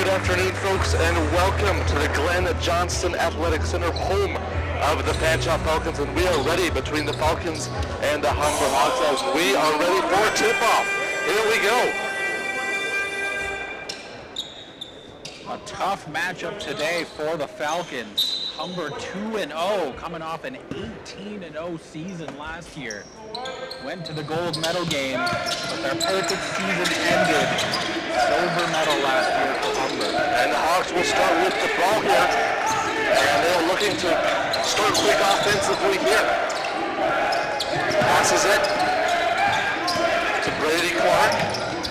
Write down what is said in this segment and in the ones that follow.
Good afternoon, folks, and welcome to the Glenn Johnston Athletic Center, home of the Fanshawe Falcons, and we are ready between the Falcons and the Humber Hawks as we are ready for tip-off. Here we go. A tough matchup today for the Falcons. Humber 2-0, coming off an 18-0 season last year. Went to the gold medal game, but their perfect season ended. Silver medal last year for Humber. And the Hawks will start with the ball here, and they're looking to start quick offensively here. Passes it to Brady Clark.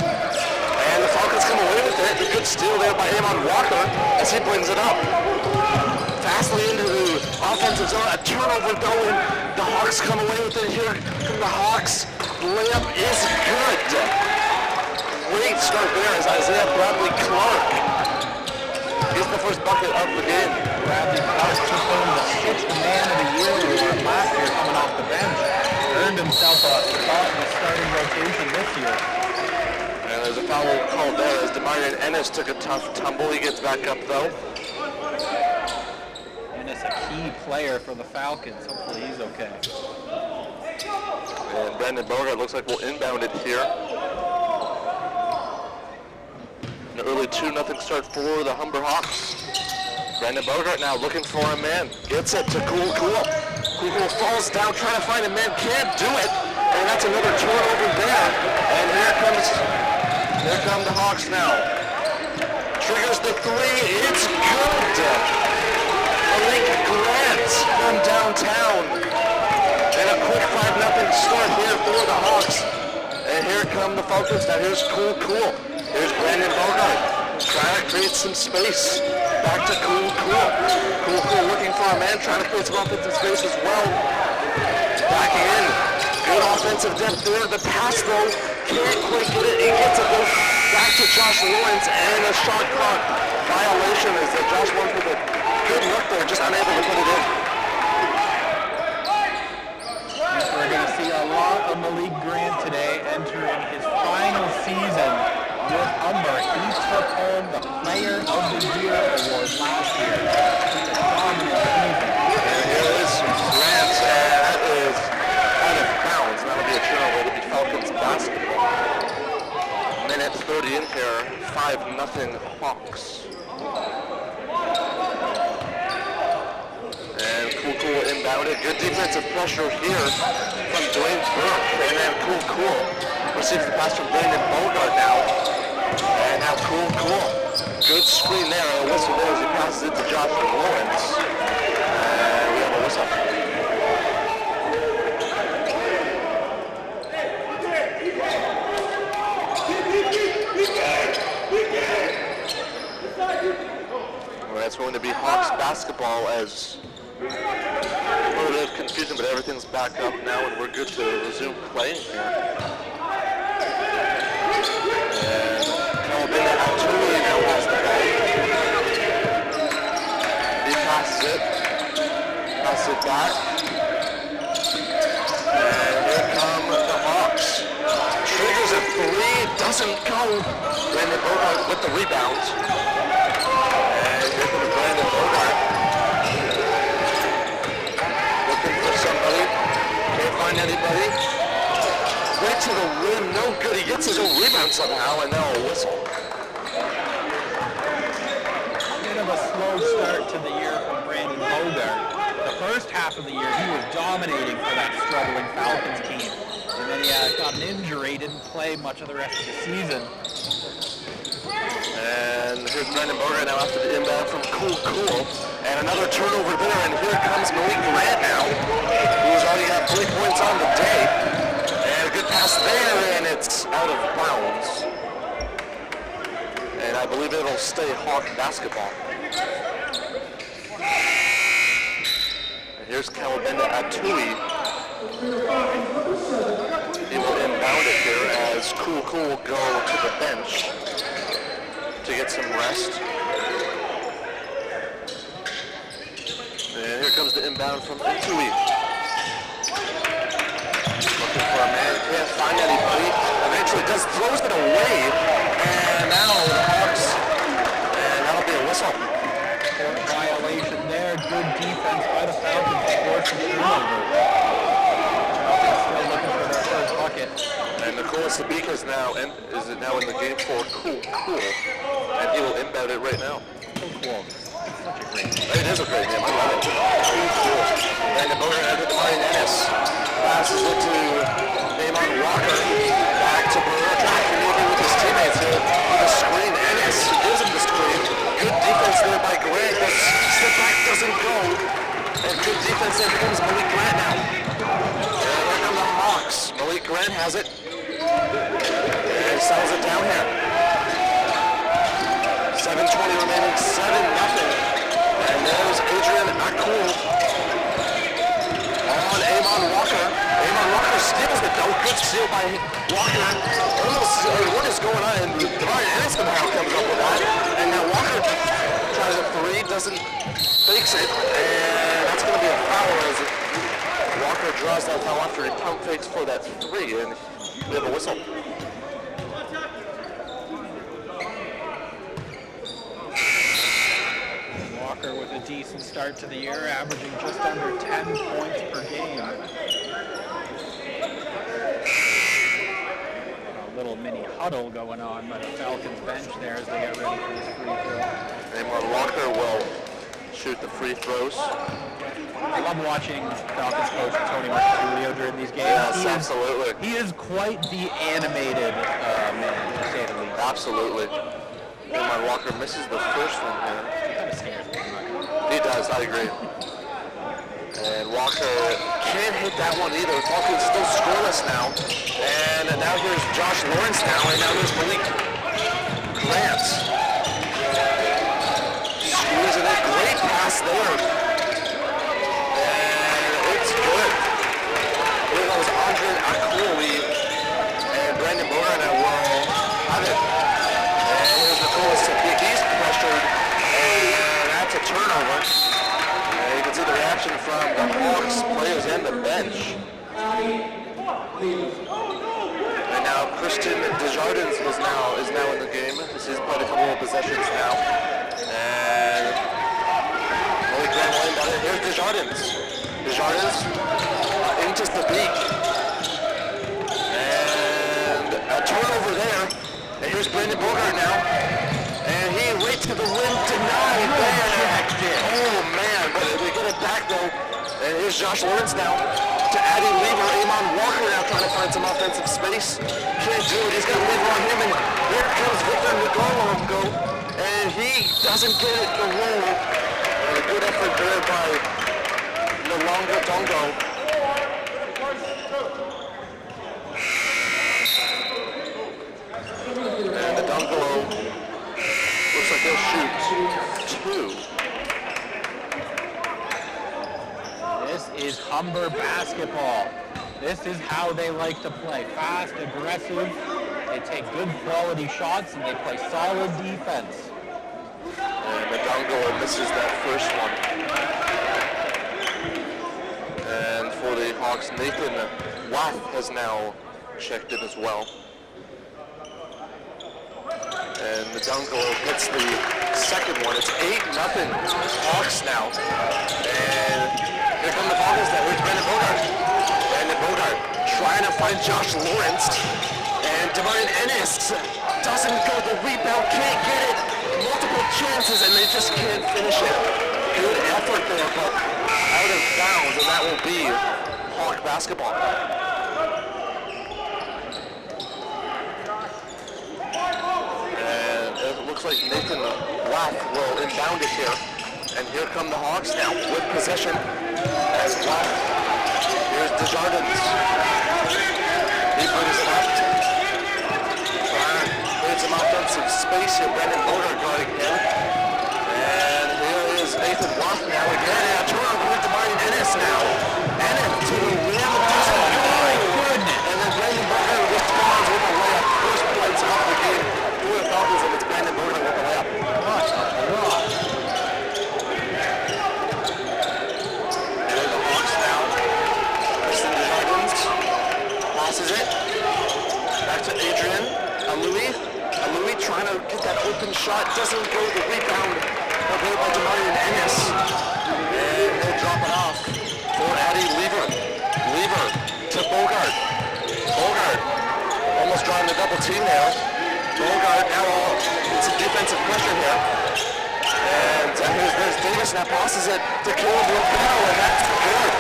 And the Falcons come away with it. A good steal there by Amon Walker as he brings it up. Fastly into the offensive zone. A turnover going. The Hawks come away with it here. The Hawks layup is good. Great start there as Isaiah Bradley Clark gets the first bucket of the game. Bradley Clark took home the 6th man of the year award last year coming off the bench. Earned himself a spot in the starting rotation this year. And there's a foul called there as Demarion Ennis took a tough tumble. He gets back up though. Ennis a key player for the Falcons. Hopefully he's okay. And Brandon Bogart looks like we'll inbound it here. An early 2-0 start for the Humber Hawks. Brandon Bogart now looking for a man. Gets it to Cool. Cool falls down trying to find a man. Can't do it. And that's another turnover there. And here come the Hawks now. Triggers the three. It's good. Malik Grant from downtown. And a quick 5-0 start here for the Hawks. And here come the Falcons. Now here's Cool. Here's Brandon Bogart trying to create some space. Back to Cool. Cool looking for a man, trying to create some offensive space as well. Backing in. Good offensive depth there. The pass though, can't quite get it. He gets it though. Back to Josh Lawrence and a shot clock violation as Josh Lawrence with a good look there, just unable to put it in. We're going to see a lot of Malik Grant today entering his final season with Humber. He took home the Player of the Year award last year. Just a dominant season. And here is Grant, and that is out of bounds. That'll be a turnover. It'll be Falcons basketball. Minute 30 in here, 5-0 Hawks. And Cool inbounded. Good defensive pressure here from Dwayne Burke. And then Cool receives the pass from Brandon Bogart now. And now Cool. Good screen there. A whistle there as he passes it to Josh Lawrence. And we have a whistle. Well, that's going to be Hawks basketball as a little bit of confusion, but everything's back up now and we're good to resume playing here. And Calabina actually now has the ball. He passes it back. And here come the Hawks. Triggers a three, doesn't go. Brandon Bogart with the rebound. And here comes Brandon Bogart. Looking for somebody. Can't find anybody. Right to the rim, no good. He gets his own rebound somehow, and now a whistle. Bit of a slow start to the year from Brandon Bogart. The first half of the year, he was dominating for that struggling Falcons team. And then he got an injury, didn't play much of the rest of the season. And here's Brandon Bogart now after the inbound from Cool. And another turnover there, and here comes Malik Grant now, who's already got 3 points on the day. And a good pass there, and it's out of bounds. And I believe it'll stay Hawk basketball. And here's Calabenda Atui. He will inbound it here as Cool will go to the bench to get some rest. And here comes the inbound from Atui. Looking for a man, can't find anybody. Eventually throws it away. And now the Hawks, and is now in the game for Cool, and he will inbound it right now. Cool. Such a great name. It is a great name. I love it. Cool. And the motor out to Marion Ennis. Passes it to Damon Walker. Back to Brewer. Trying to move with his teammates here. With a screen. Ennis gives him the screen. Good defense there by Grant. The step back doesn't go. And good defense there comes Malik Grant now. And here come the Hawks. Malik Grant has it. And settles it down here. 7:20 remaining, 7-0. And there's Adrian Akul on Amon Walker. Amon Walker steals it though. Good steal by Walker. Almost, what is going on? And Devon Ennis somehow comes up with that. And now Walker tries a three, doesn't fakes it. And that's going to be a foul as Walker draws that foul after he pump fakes for that three. And we have a whistle. With a decent start to the year, averaging just under 10 points per game. A little mini huddle going on by the Falcons bench there as they get ready for this free throw. Amon Walker will shoot the free throws. I love watching Falcons coach Tony Martulio during these games. Yes, absolutely. He is quite the animated man, to say the least. Absolutely. Amon Walker misses the first one here. He does, I agree. And Walker can't hit that one either. Falcons still scoreless now. And now here's Josh Lawrence now, and now there's Malik Grant. Squeezing it, great pass there. And it's good. Here goes Andre Akuli. And Brandon Bogart now will have it. And here's Nicholas Sadiq. He's pressured. And that's a turnover. And you can see the reaction from the Hawks players and the bench. And now Christian Desjardins is now in the game. He's played a couple of possessions now. And Malik Grant will inbound it. Here's Desjardins. Desjardins into Sadiq. And a turnover there. And here's Brandon Bogart now. And he right to the rim, denied there. Oh man, but we get it back though. And here's Josh Lawrence now to Addie Lever. Amon Walker now trying to find some offensive space. Can't do it, he's got Lever on him, and here comes Victor Ngolo. And he doesn't get it the roll. And a good effort there by Nalonga Dongo. And the Dongo looks like they'll shoot two. This is Humber basketball. This is how they like to play. Fast, aggressive. They take good quality shots and they play solid defense. And the Dongo misses that first one. And for the Hawks, Nathan Wath has now checked in as well. And the Dongo hits the second one. It's 8-0 Hawks now. And here come the Falcons now. Here's Brandon Bogart. Brandon Bogart trying to find Josh Lawrence. And Devon Ennis doesn't go. The rebound, can't get it. Multiple chances and they just can't finish it. Good effort there, but out of bounds, and that will be Hawk basketball. Looks like Nathan Wath will inbound it here. And here come the Hawks now with possession as Wath. Here's Desjardins. He brings it up. Creates some offensive space here. Brandon Bogart guarding him. And here is Nathan Wath now again. And a turnover with Marion Ennis now. Ennis to the rim. And then Brandon Bogart responds with a layup. First points off the game. For the Falcons, and it's Brandon Bogart with the layup. And the Hawks now. Christian Desjardins passes it. Back to Adrian Alui. Alui trying to get that open shot. Doesn't go. The rebound. Played by Demarion Ennis. And he'll drop it off for Addie Lever. Lever to Bogart. Bogart. almost drawing the double team there. Bogart now in some defensive pressure here. And there's Davis now passes it to Caleb LaBelle, and that's good.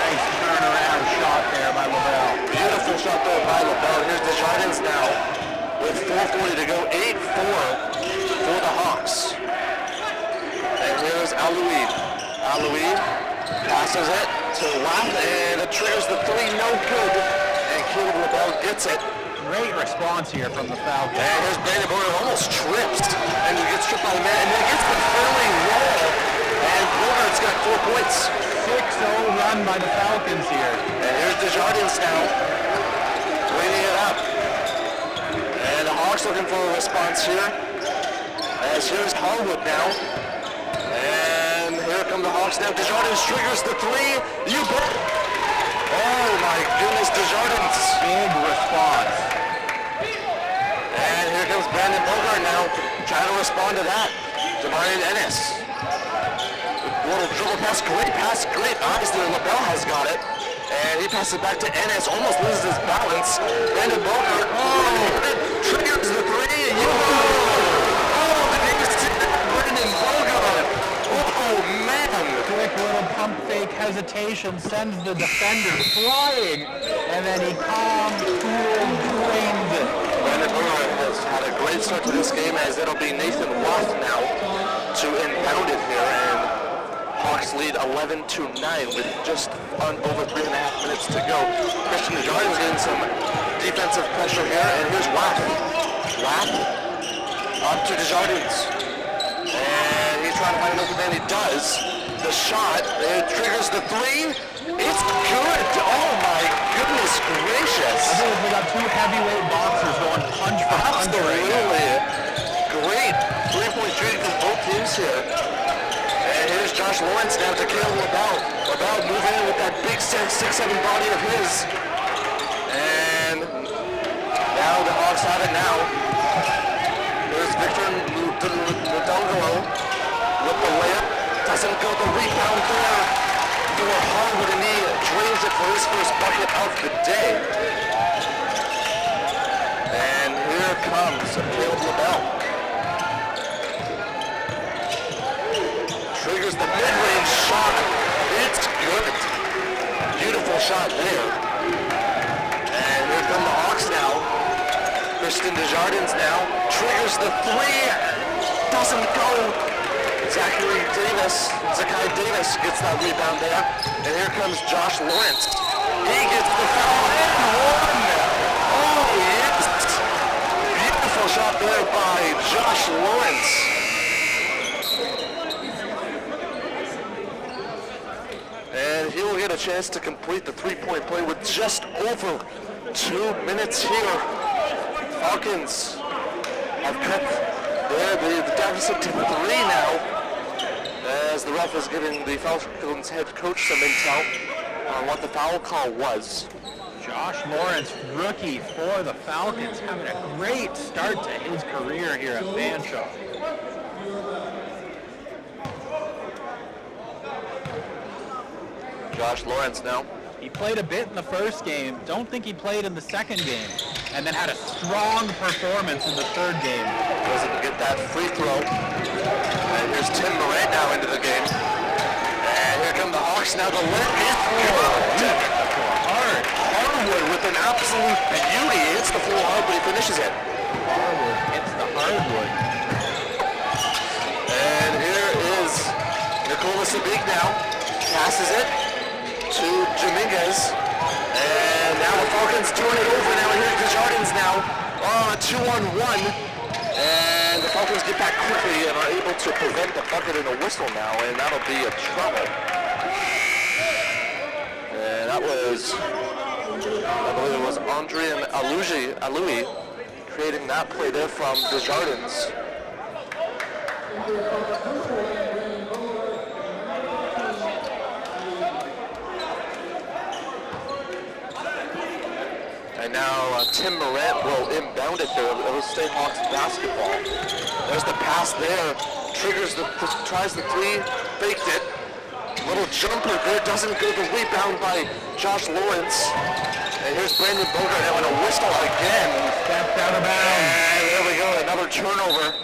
Nice turnaround shot there by LaBelle. Beautiful shot there by LaBelle. Here's Desjardins now with 4:40 to go, 8-4 for the Hawks. And here's Aloui. Aloui passes it to left, and it triggers the three, no good. And Caleb LaBelle gets it. Great response here from the Falcons. And here's Brandon Bogart, almost tripped, and he gets tripped by the man, and then gets the fairly roll. And Bogart's got 4 points. 6-0 run by the Falcons here. And here's Desjardins now, cleaning it up. And the Hawks looking for a response here. As here's Harwood now. And here come the Hawks now. Desjardins triggers the three. You bet. Oh my goodness, Desjardins. Big response. And here comes Brandon Bogart now, trying to respond to that. Demarion Ennis. Little dribble pass, great. Obviously, LaBelle has got it. And he passes it back to Ennis, almost loses his balance. Brandon Bogart, triggers the three. Brandon Bogart. Oh, man. Quick little pump fake hesitation sends the defender flying. And then he calm, cool, drains it. Brandon Bogart has had a great start to this game, as it'll be Nathan Roth now to inbound it here. And Hawks lead 11-9 with just over 3.5 minutes to go. Christian Desjardins getting some defensive pressure here, and here's Watt. Watt up to Desjardins. And he's trying to find an open man. He does. The shot, it triggers the three. It's good. Oh my goodness gracious. I think we got two heavyweight boxers going punch for punch right now. Absolutely. Great 3-point shooting from both teams here. And here's Josh Lawrence down to Caleb LaBelle. LaBelle moving in with that big 6'7" body of his. And now the Hawks have it now. There's Victor Ndongolo with the layup. Doesn't go, the rebound there for Harwood, and he drains it for his first bucket of the day. And here comes Caleb LaBelle. Triggers the mid-range shot. It's good. Beautiful shot there. And here come the Hawks now. Christian Desjardins now. Triggers the three. Doesn't go. Zakai Davis gets that rebound there. And here comes Josh Lawrence. He gets the foul and one. Oh, yes. Beautiful shot there by Josh Lawrence. And he will get a chance to complete the three-point play with just over 2 minutes here. Falcons have cut the deficit to 3 now, as the ref is giving the Falcons head coach some intel on what the foul call was. Josh Lawrence, rookie for the Falcons, having a great start to his career here at Fanshawe. Josh Lawrence now. He played a bit in the first game. Don't think he played in the second game. And then had a strong performance in the third game. Doesn't get that free throw. And here's Tim Morant now into the game. And here come the Hawks now. The lit is good. Hard. Harwood with an absolute beauty. Hits the full hard, but he finishes it. Harwood hits the hardwood. And here is Nikola Sabik now. Passes it to Dominguez. And now the Falcons turn it over now. Here's Desjardins now. 2-on-1. And the Falcons get back quickly and are able to prevent the bucket and a whistle now, and that'll be a trouble. And that was, I believe it was Andrian Aloui creating that play there from Desjardins. And now Tim Morant will inbound it there. It will stay Hawks basketball. There's the pass there. Triggers tries the three, faked it. Little jumper there, doesn't go. The rebound by Josh Lawrence. And here's Brandon Bogart now on a whistle again. Stepped out of bounds. And there we go, another turnover.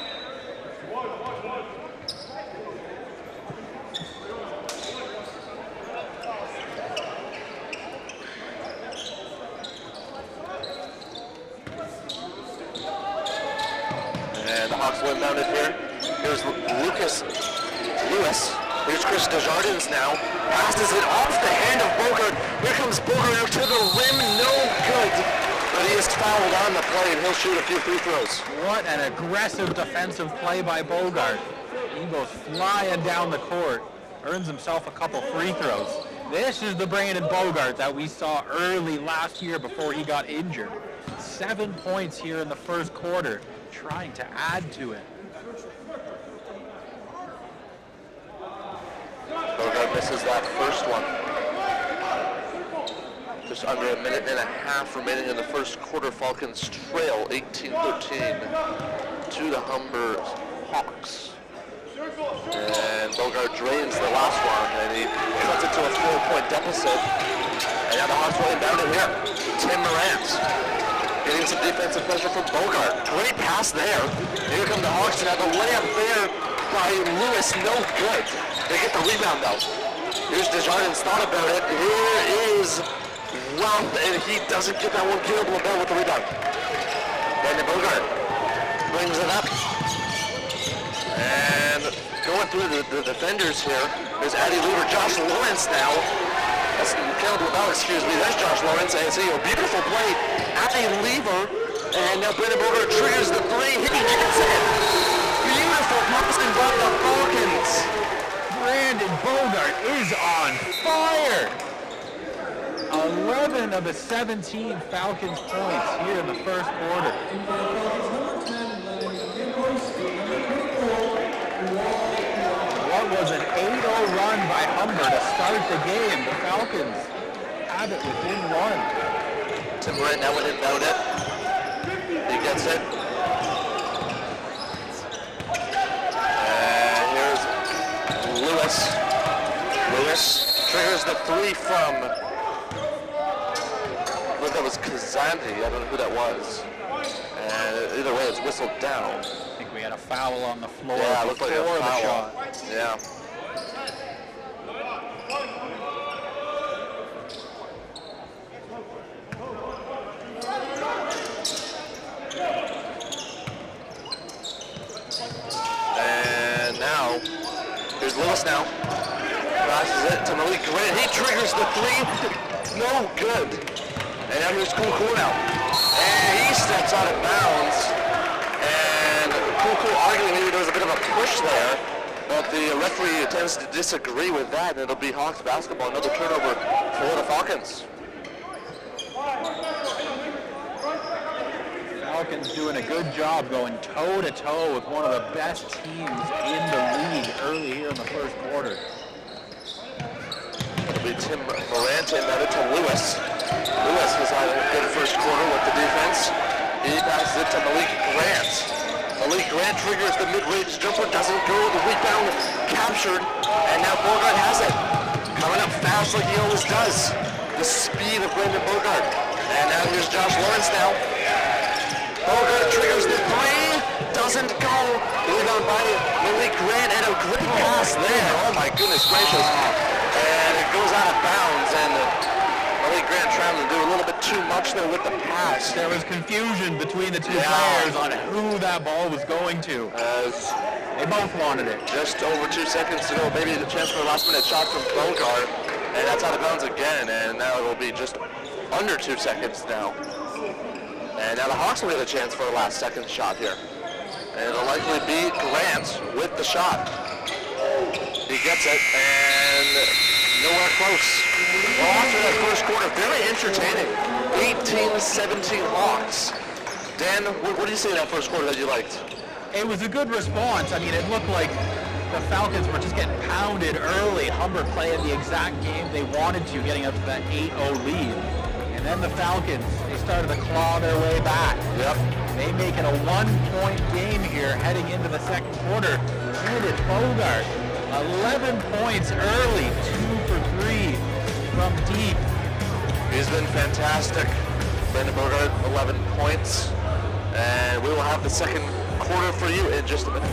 And the Hawks will inbound it here. Here's Lewis. Here's Chris Desjardins now. Passes it off the hand of Bogart. Here comes Bogart out to the rim. No good. But he is fouled on the play, and he'll shoot a few free throws. What an aggressive defensive play by Bogart. He goes flying down the court. Earns himself a couple free throws. This is the Brandon Bogart that we saw early last year before he got injured. 7 points here in the first quarter, trying to add to it. Bogart misses that first one. Just under a minute and a half remaining in the first quarter. Falcons trail 18-13 to the Humber Hawks. And Bogart drains the last one, and he cuts it to a 4-point deficit. And now the Hawks will inbound it here. Tim Morant getting some defensive pressure from Bogart. Great pass there. Here come the Hawks, and now the layup there by Lewis, no good. They get the rebound though. Here's Desjardins, thought about it. Here is Wealth, and he doesn't get that one. Caleb LaBelle with the rebound. Brandon Bogart brings it up. And going through the defenders here, there's Addie Lever, Josh Lawrence now. That's Caleb LaBelle, excuse me. There's Josh Lawrence, and see a beautiful play. Addie Lever, and now Brandon Bogart triggers the three. He gets it. Beautiful passing by the Falcons. Brandon Bogart is on fire. 11 of the 17 Falcons points here in the first quarter. What was an 8-0 run by Humber to start the game? The Falcons have it within one. Tim Morant now went inbound it. He gets it. And here's Lewis. Lewis triggers the three from, I believe that was Kazanti. I don't know who that was. And either way, it's whistled down. I think we had a foul on the floor Yeah, it looked like a before the foul. shot. Yeah. And now, here's Lewis now. Passes it to Malik Grant. He triggers the three. No good. And now here's Cool now. And he steps out of bounds. And Cool arguing maybe there was a bit of a push there. But the referee tends to disagree with that, and it'll be Hawks basketball. Another turnover for the Falcons. Falcons doing a good job going toe-to-toe with one of the best teams in the league early here in the first quarter. It'll be Tim Morant inbounded to Lewis. Lewis has had a good first quarter with the defense. He passes it to Malik Grant. Malik Grant triggers the mid-range jumper, doesn't go, the rebound captured, and now Bogart has it. Coming up fast like he always does. The speed of Brandon Bogart. And now here's Josh Lawrence now. Bogart triggers the three, doesn't go. Rebound by Malik Grant, and a great pass there. Oh my goodness gracious. And it goes out of bounds, and Malik Grant trying to do a little bit too much there with the pass. There was confusion between the two players on who that ball was going to. They both wanted it. Just over 2 seconds to go. Maybe the chance for a last-minute shot from Bogart, and that's out of bounds again. And now it will be just under 2 seconds now. And now the Hawks will get a chance for a last-second shot here. And it'll likely be Grant with the shot. He gets it, and nowhere close. Well, after that first quarter, very entertaining. 18-17 Hawks. Dan, what do you say in that first quarter that you liked? It was a good response. I mean, it looked like the Falcons were just getting pounded early. Humber playing the exact game they wanted to, getting up to that 8-0 lead. And then the Falcons, they started to claw their way back. Yep. They make it a 1-point game here heading into the second quarter. Brandon Bogart 11 points early, 2 for 3 from deep. He's been fantastic. Brandon Bogart, 11 points. And we will have the second quarter for you in just a minute.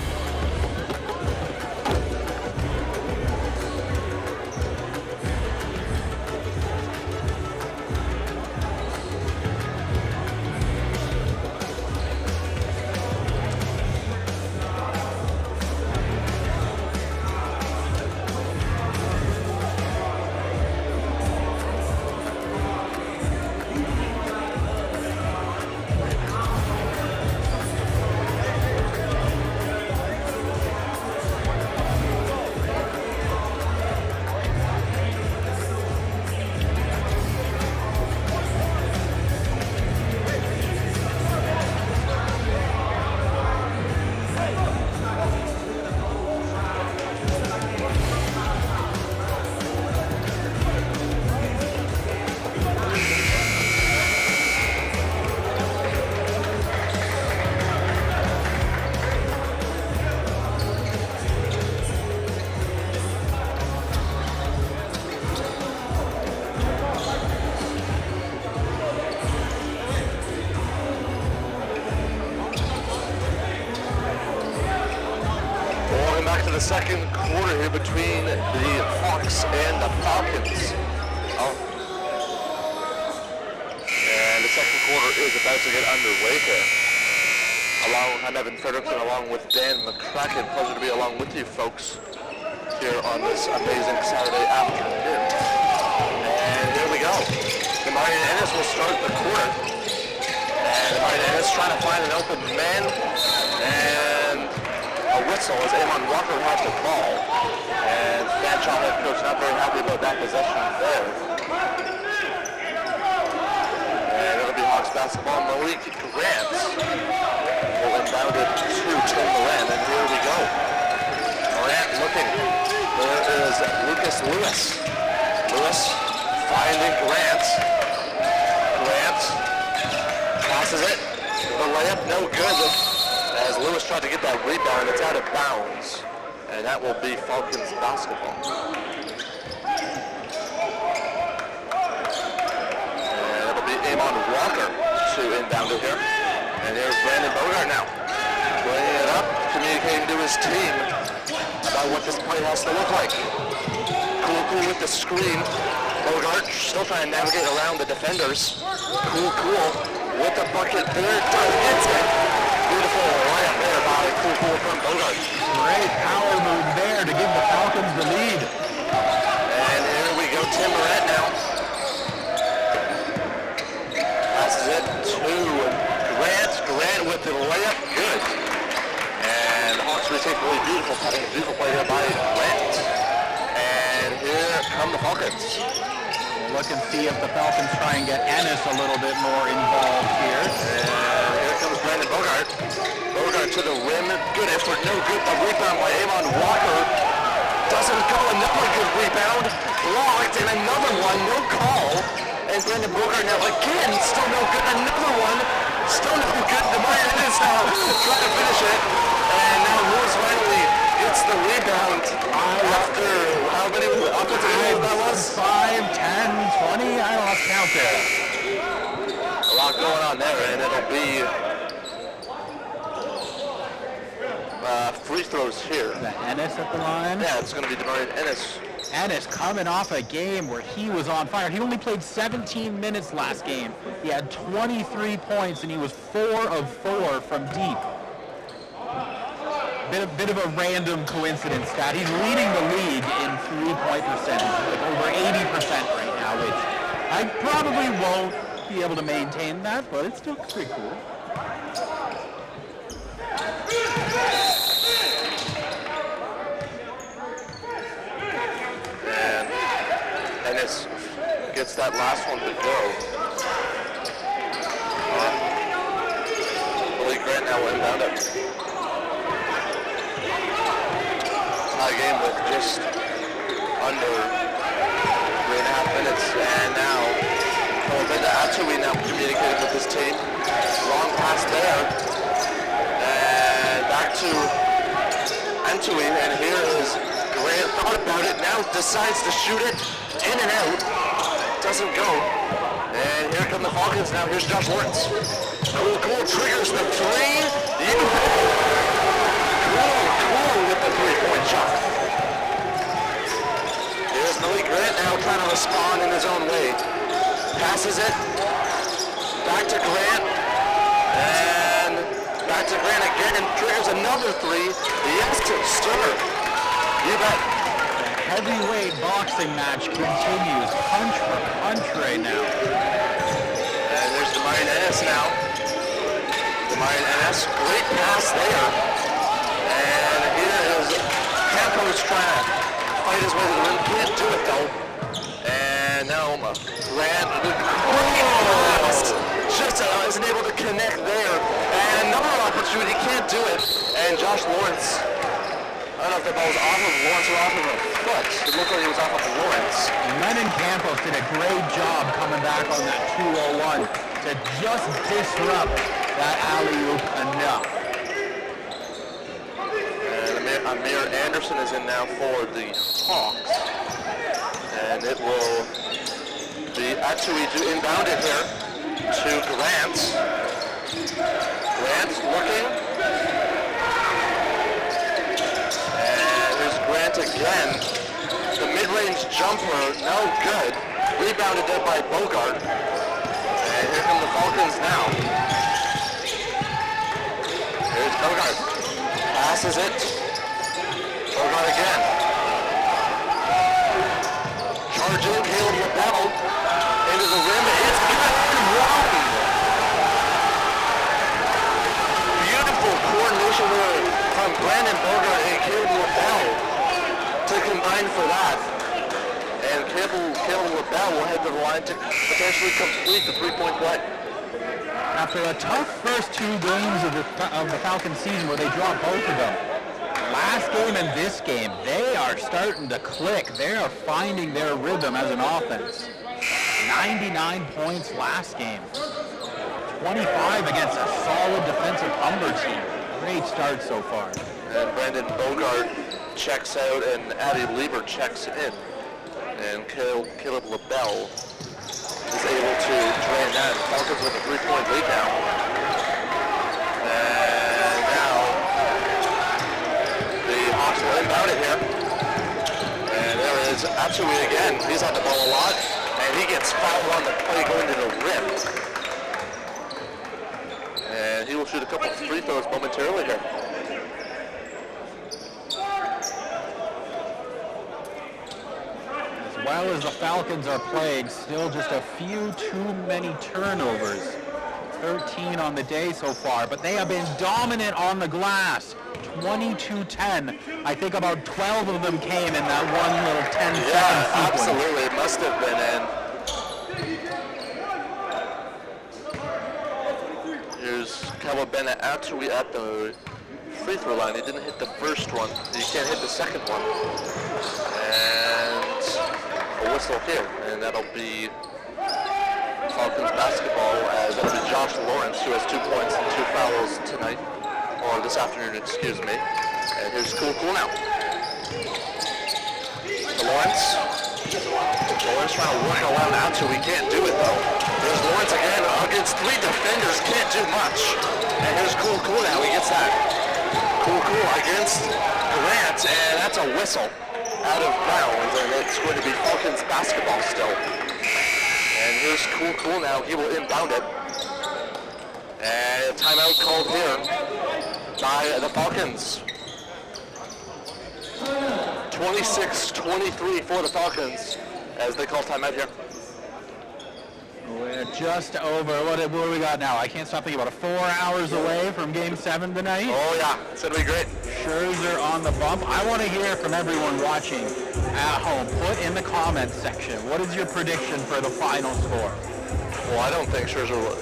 The second quarter here between the Hawks and the Falcons. And the second quarter is about to get underway here. I'm Evan Frederickson along with Dan McCracken. Pleasure to be along with you folks here on this amazing Saturday afternoon. And here we go. The Marion Ennis will start the quarter. And the Marion Ennis trying to find an open man. And a whistle as Amon Walker has the ball. And Fanshawe head coach not very happy about that possession there. And it'll be Hawks basketball. Malik Grant will inbound it to Tim Moran. And here we go. Grant looking. There is Lucas Lewis. Lewis finding Grant. Grant passes it. The layup no good. As Lewis tried to get that rebound, it's out of bounds. And that will be Falcons basketball. And it'll be Amon Walker to inbound it here. And there's Brandon Bogart now. Bringing it up, communicating to his team about what this play has to look like. Cool with the screen. Bogart still trying to navigate around the defenders. Cool with the bucket there. Hits it. Beautiful layup there by Cool from Bogart. Great power move there to give the Falcons the lead. And here we go, Tim Moran now. Passes it to Grant. Grant with the layup, good. And Hawks receive really beautiful play here by Grant. And here come the Falcons. We'll look and see if the Falcons try and get Ennis a little bit more involved here. And here comes Brandon Bogart. Bogart to the rim. Good effort, no good. The rebound by Amon Walker. Doesn't go. Another good rebound. Blocked and another one. No call. And Brandon Bogart now again. Still no good. Another one. Still no good. The Marion is now trying to finish it. And now Lewis finally gets the rebound. After how many offensive plays that was? 5, 10, 20. I lost count there. A lot going on there, and it'll be free throws here. The Ennis at the line? Yeah, it's going to be Demarion Ennis. Ennis coming off a game where he was on fire. He only played 17 minutes last game. He had 23 points, and he was 4 of 4 from deep. Bit of a random coincidence stat. He's leading the league in three-point percentage, like over 80% right now, which I probably won't be able to maintain that, but it's still pretty cool. And Ennis gets that last one to go. Malik Grant now will inbound it. Tie game with just under 3.5 minutes, and now Colvinda Atui now communicating with his team. Long pass there, and back to Atui, and here is Grant thought about it, now decides to shoot it in and out. Doesn't go. And here come the Falcons now. Here's Josh Lawrence. Cool triggers the three. Cool with the three-point shot. Here's Malik Grant now trying to respond in his own way. Passes it. Back to Grant. And back to Grant again. And triggers another three. Yes, stir. You bet. Heavyweight boxing match continues. Punch for punch right now. And there's Demarion Ennis now. Demarion Ennis, great pass there. And here is Campos trying to fight his way to the rim. Can't do it though. And now Grant, great pass. Just isn't able to connect there. And another opportunity, can't do it. And Josh Lawrence, I don't know if the ball was off of Lawrence or off of a foot. It looked like it was off of Lawrence. Lennon Campos did a great job coming back on that 201 to just disrupt that alley-oop enough. And Amir Anderson is in now for the Hawks. And it will be, actually we do inbound it here to Grant. Grant looking. Grant again. The mid-range jumper, no good. Rebounded there by Bogart. And here come the Falcons now. Here's Bogart. Passes it. Bogart again. Charging, Caleb LaBelle. Into the rim. It's good. One. Beautiful coordination there from Brandon Bogart and Caleb LaBelle to combine for that. And Caleb LaBelle will head to the line to potentially complete the three-point play. After a tough first two games of the Falcons season where they dropped both of them, last game and this game, they are starting to click. They are finding their rhythm as an offense. 99 points last game. 25 against a solid defensive Humber team. Great start so far. And Brandon Bogart checks out and Addie Lieber checks in. And Caleb LaBelle is able to drain that. Falcons with a three-point lead now. And now the Hawks will inbound it here. And there is Atsui again. He's had the ball a lot. And he gets fouled on the play going to the rim. And he will shoot a couple of free throws momentarily here. As well as the Falcons are playing, still just a few too many turnovers. 13 on the day so far, but they have been dominant on the glass. 22-10. I think about 12 of them came in that one little 10-second sequence. Absolutely. It must have been in. Here's Kawabena actually at the free throw line. He didn't hit the first one. He can't hit the second one. And a whistle here, and that'll be Falcons basketball, as that'll be Josh Lawrence, who has 2 points and 2 fouls tonight, or this afternoon, excuse me. And here's Cool now. Lawrence trying to work around out, so he can't do it though. There's Lawrence again against 3 defenders, can't do much. And here's Cool now, he gets that. Cool against Grant, and that's a whistle out of bounds, and it's going to be Falcons basketball still. And here's Cool now, he will inbound it. And a timeout called here by the Falcons. 26-23 for the Falcons as they call timeout here. We're just over, what do we got now? I can't stop thinking about it. 4 hours away from Game 7 tonight. Oh yeah, it's going to be great. Scherzer on the bump. I want to hear from everyone watching at home. Put in the comments section, what is your prediction for the final score? Well, I don't think Scherzer will.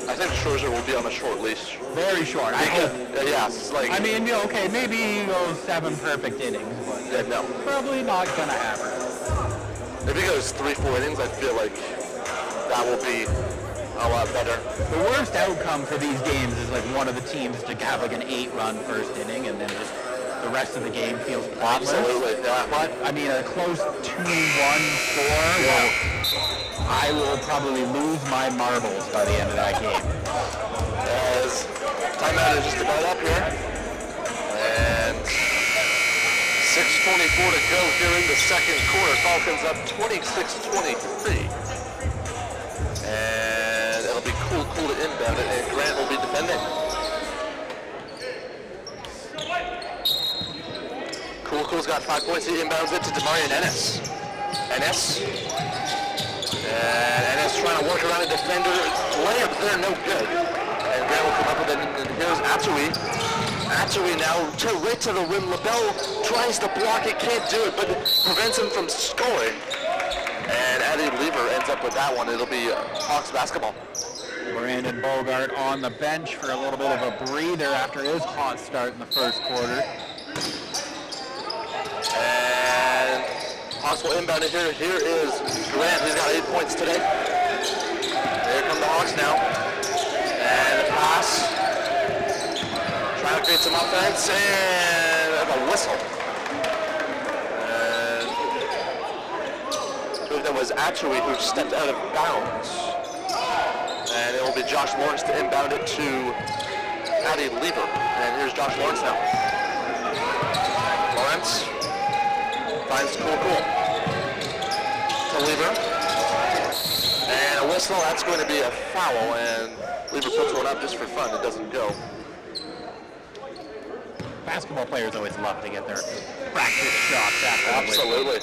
I think Scherzer will be on a short leash. Very short. Yeah, it's like. I mean, okay, maybe he goes 7 perfect innings, but yeah, no. Probably not going to happen. If he goes 3-4 innings, I feel like that will be a lot better. The worst outcome for these games is like one of the teams to have like an 8-run first inning, and then just the the rest of the game feels pointless. Absolutely, yeah. But, I mean, a close 2-1 score, well, I will probably lose my marbles by the end of that game. As timeout is just about up here. And 6:24 to go here in the second quarter. Falcons up 26-23. And it'll be cool to inbound it, and Grant will be defending. Cool's got 5 points. He inbounds it to Demarian Ennis. Ennis. And Ennis trying to work around a defender. Layup there, no good. And Grant will come up with it. And here's Atui. Atui now right to the rim. LaBelle tries to block it, can't do it, but it prevents him from scoring. And Addie Lever ends up with that one. It'll be Hawks basketball. Brandon Bogart on the bench for a little bit of a breather after his hot start in the first quarter. And Hawks will inbound it here. Here is Grant. He's got 8 points today. Here come the Hawks now. And the pass. Trying to create some offense. And a whistle. And I believe that was Atui who stepped out of bounds. And it will be Josh Lawrence to inbound it to Addie Lever. And here's Josh Lawrence now. Lawrence finds Cool to Lever. And a whistle, that's going to be a foul, and Lever puts one up just for fun. It doesn't go. Basketball players always love to get their practice shots after. Absolutely.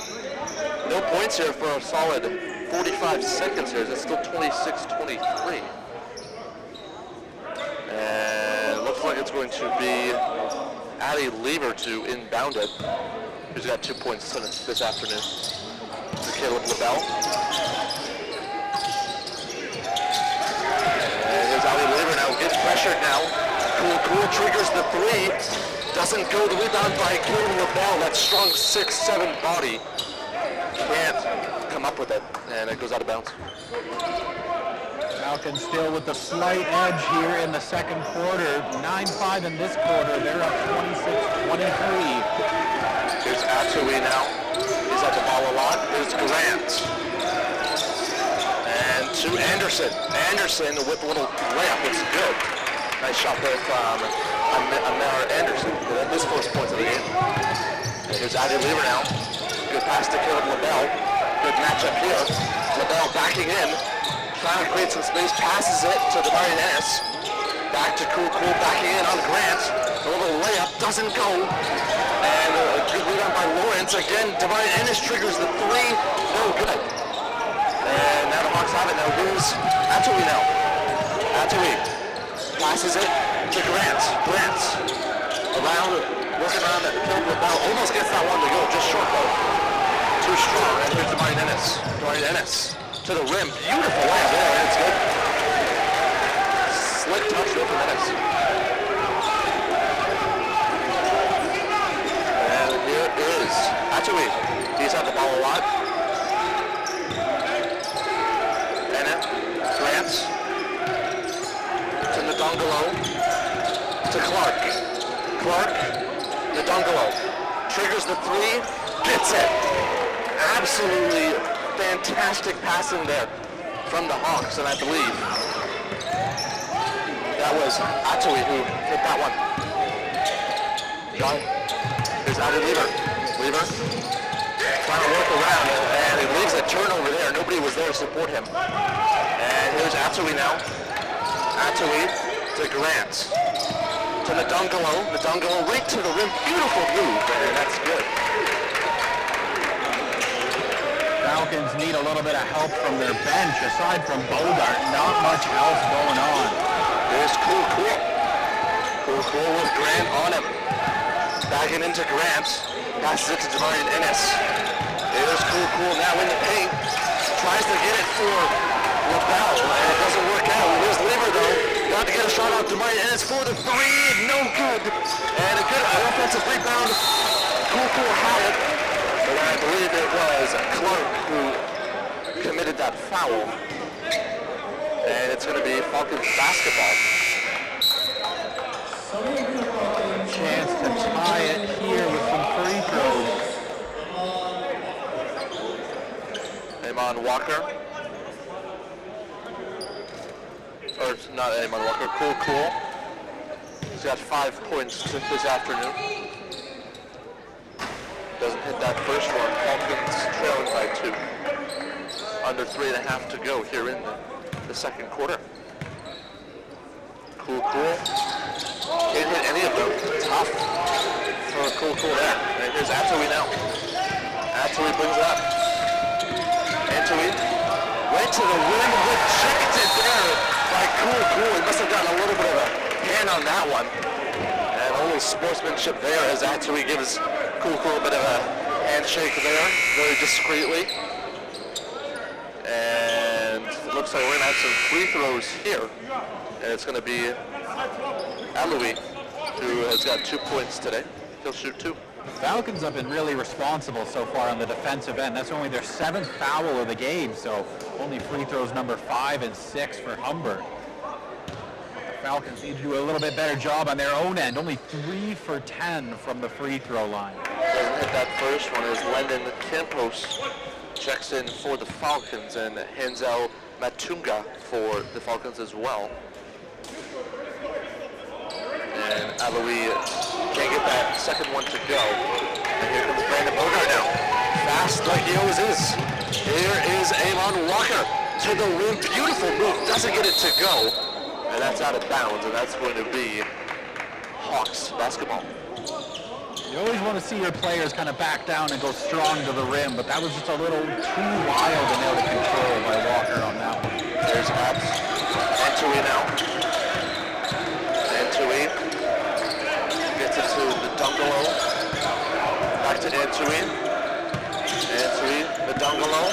No points here for a solid 45 seconds here. It's still 26-23. And it looks like it's going to be Addie Lever to inbound it. He's got 2 points this afternoon. To Caleb LaBelle. And here's Addie Lever now. Gets pressured now. Cool triggers the three. Doesn't go. The rebound by Caleb LaBelle. That strong 6'7" body. Can't come up with it. And it goes out of bounds. Falcons still with the slight edge here in the second quarter. 9-5 in this quarter. They're up 26-23. Here's Atui now. He's at the ball a lot. Here's Grant. And to Anderson. Anderson with a little layup. It's good. Nice shot there from Amara Anderson. His first points of the game. And here's Addie Lever now. Good pass to Caleb LaBelle. Good matchup here. LaBelle backing in. Trying to create some space. Passes it to Demarian Ennis. Back to Cool backing in on Grant. A little layup. Doesn't go. And a good rebound by Lawrence. Again, Demarian Ennis triggers the three. No good. And now the Hawks have it now. Here's Atui now. Atui passes it to Grant. Grant around, working around that Caleb LaBelle. Almost gets that one to go. Just short though. Too strong. And here's Demarian Ennis. Demarian Ennis to the rim. Beautiful layup there. And it's good. Slick touch though from Ennis. Here is Atui. He's had the ball a lot. Bennett, Grant, to Ndongolo, to Clark. Clark, Ndongolo, triggers the three, gets it. Absolutely fantastic passing there from the Hawks, and I believe that was Atui who hit that one. John. Here's Addie Lever. Lever trying to work around, and he leaves a turnover there. Nobody was there to support him. And here's Atui now. Atui to Grant. To Ndongolo. Ndongolo right to the rim. Beautiful move, and that's good. Falcons need a little bit of help from their bench. Aside from Bogart, not much else going on. There's Cool. Cool with Grant on him. Backing into Grant, passes it to Demarian Ennis. There's Cool now in the paint. Tries to get it for LaBelle, and it doesn't work out. Here's Lever though. Got to get a shot off Demarian Ennis for the three. No good. And a good offensive rebound. Cool had it. But I believe it was Clark who committed that foul. And it's going to be Falcons basketball. Chance to tie it here with some free throws. Amon Walker. Or it's not Amon Walker, Cool. He's got 5 points this afternoon. Doesn't hit that first one. Falcons trailing by 2. Under 3.5 to go here in the second quarter. Cool. Can't hit any of them. Tough for Cool there. And here's Atui now. Atui brings it up. Atui went to the rim, rejected there by Cool. He must have gotten a little bit of a hand on that one. And a little sportsmanship there as Atui gives Cool a bit of a handshake there, very discreetly. And it looks like we're going to have some free throws here. And it's going to be Aloui, who has got 2 points today. He'll shoot 2. The Falcons have been really responsible so far on the defensive end. That's only their 7th foul of the game, so only free throws number 5 and 6 for Humber. The Falcons need to do a little bit better job on their own end. Only 3 for 10 from the free throw line. Doesn't hit that first one as Landon Campos checks in for the Falcons and Hanzel Matunga for the Falcons as well. And Aloui can't get that second one to go. And here comes Brandon Bogart now. Fast like he always is. Here is Amon Walker to the rim. Beautiful move. Doesn't get it to go. And that's out of bounds. And that's going to be Hawks basketball. You always want to see your players kind of back down and go strong to the rim, but that was just a little too wild and out of control by Walker on that one. There's Abs. Antui now. Antui gets it to the Dungalo. Back to Antui. Antui, the Dungalo.